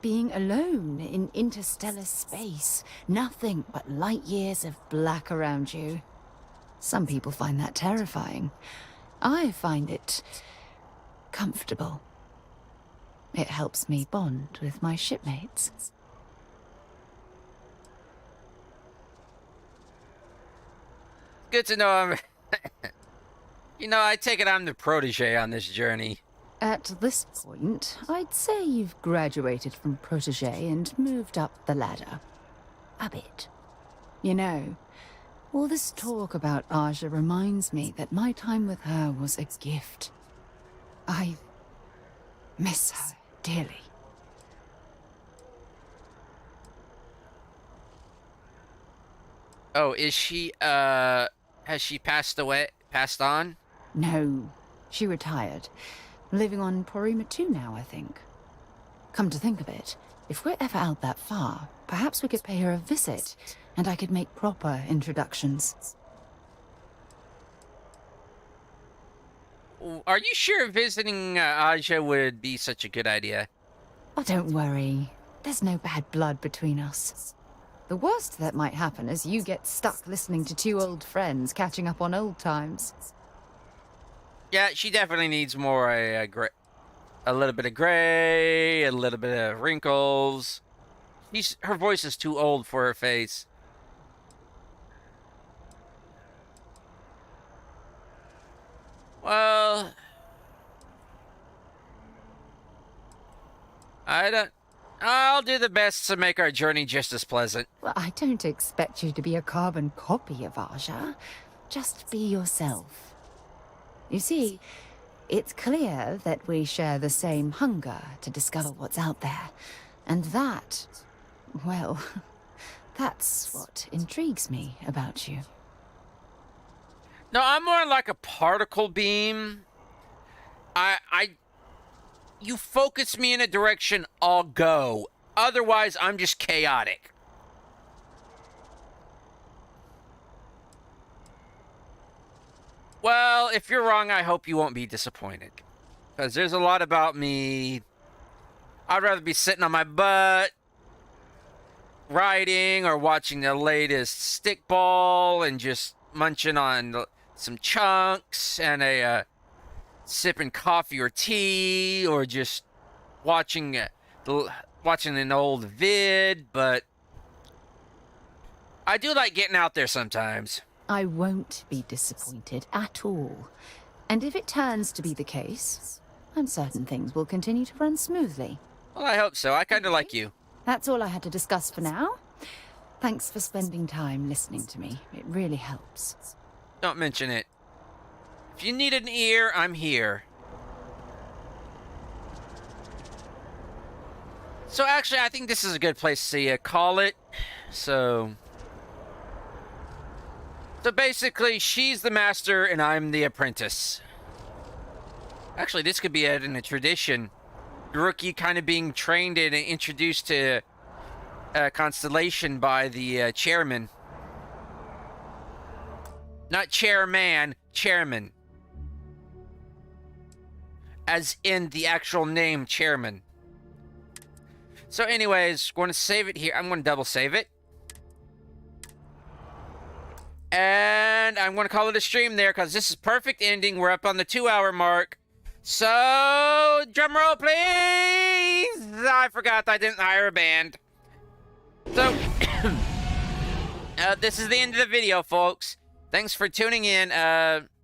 being alone in interstellar space, nothing but light years of black around you. Some people find that terrifying. I find it comfortable. It helps me bond with my shipmates. Good to know I'm... You know, I take it I'm the protege on this journey. At this point, I'd say you've graduated from protege and moved up the ladder. A bit. You know, all this talk about Aja reminds me that my time with her was a gift. I miss her dearly. Oh, is she, has she passed on? No, she retired. Living on Porima 2 now, I think. Come to think of it, if we're ever out that far, perhaps we could pay her a visit, and I could make proper introductions. Are you sure visiting Aja would be such a good idea? Oh, don't worry. There's no bad blood between us. The worst that might happen is you get stuck listening to two old friends catching up on old times. Yeah, she definitely needs more a little bit of gray, a little bit of wrinkles. Her voice is too old for her face. Well, I'll do the best to make our journey just as pleasant. Well, I don't expect you to be a carbon copy of Aja. Just be yourself. You see, it's clear that we share the same hunger to discover what's out there. And that, well, that's what intrigues me about you. No, I'm more like a particle beam. You focus me in a direction, I'll go. Otherwise, I'm just chaotic. Well, if you're wrong, I hope you won't be disappointed. Because there's a lot about me. I'd rather be sitting on my butt, writing, or watching the latest stickball, and just munching on some chunks, and sipping coffee or tea, or just watching an old vid, but I do like getting out there sometimes. I won't be disappointed at all. And if it turns to be the case, I'm certain things will continue to run smoothly. Well, I hope so. I kind of like you. That's all I had to discuss for now. Thanks for spending time listening to me. It really helps. Don't mention it. If you need an ear, I'm here. So actually, I think this is a good place to call it. So basically, she's the master and I'm the apprentice. Actually, this could be in a tradition. The rookie kind of being trained and introduced to Constellation by the chairman. Not chairman, chairman. As in the actual name, chairman. So anyways, going to save it here. I'm going to double save it. And I'm going to call it a stream there because this is perfect ending. We're up on the 2-hour mark. So, drum roll, please! I forgot I didn't hire a band. So, this is the end of the video, folks. Thanks for tuning in.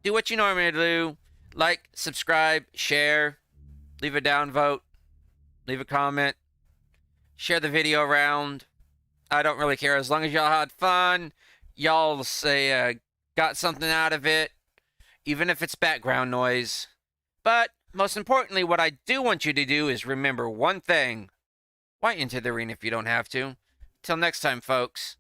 Do what you normally do. Like, subscribe, share, leave a downvote, leave a comment, share the video around. I don't really care. As long as y'all had fun, y'all say got something out of it, even if it's background noise. But most importantly, what I do want you to do is remember one thing. Why enter the arena if you don't have to? Till next time, folks.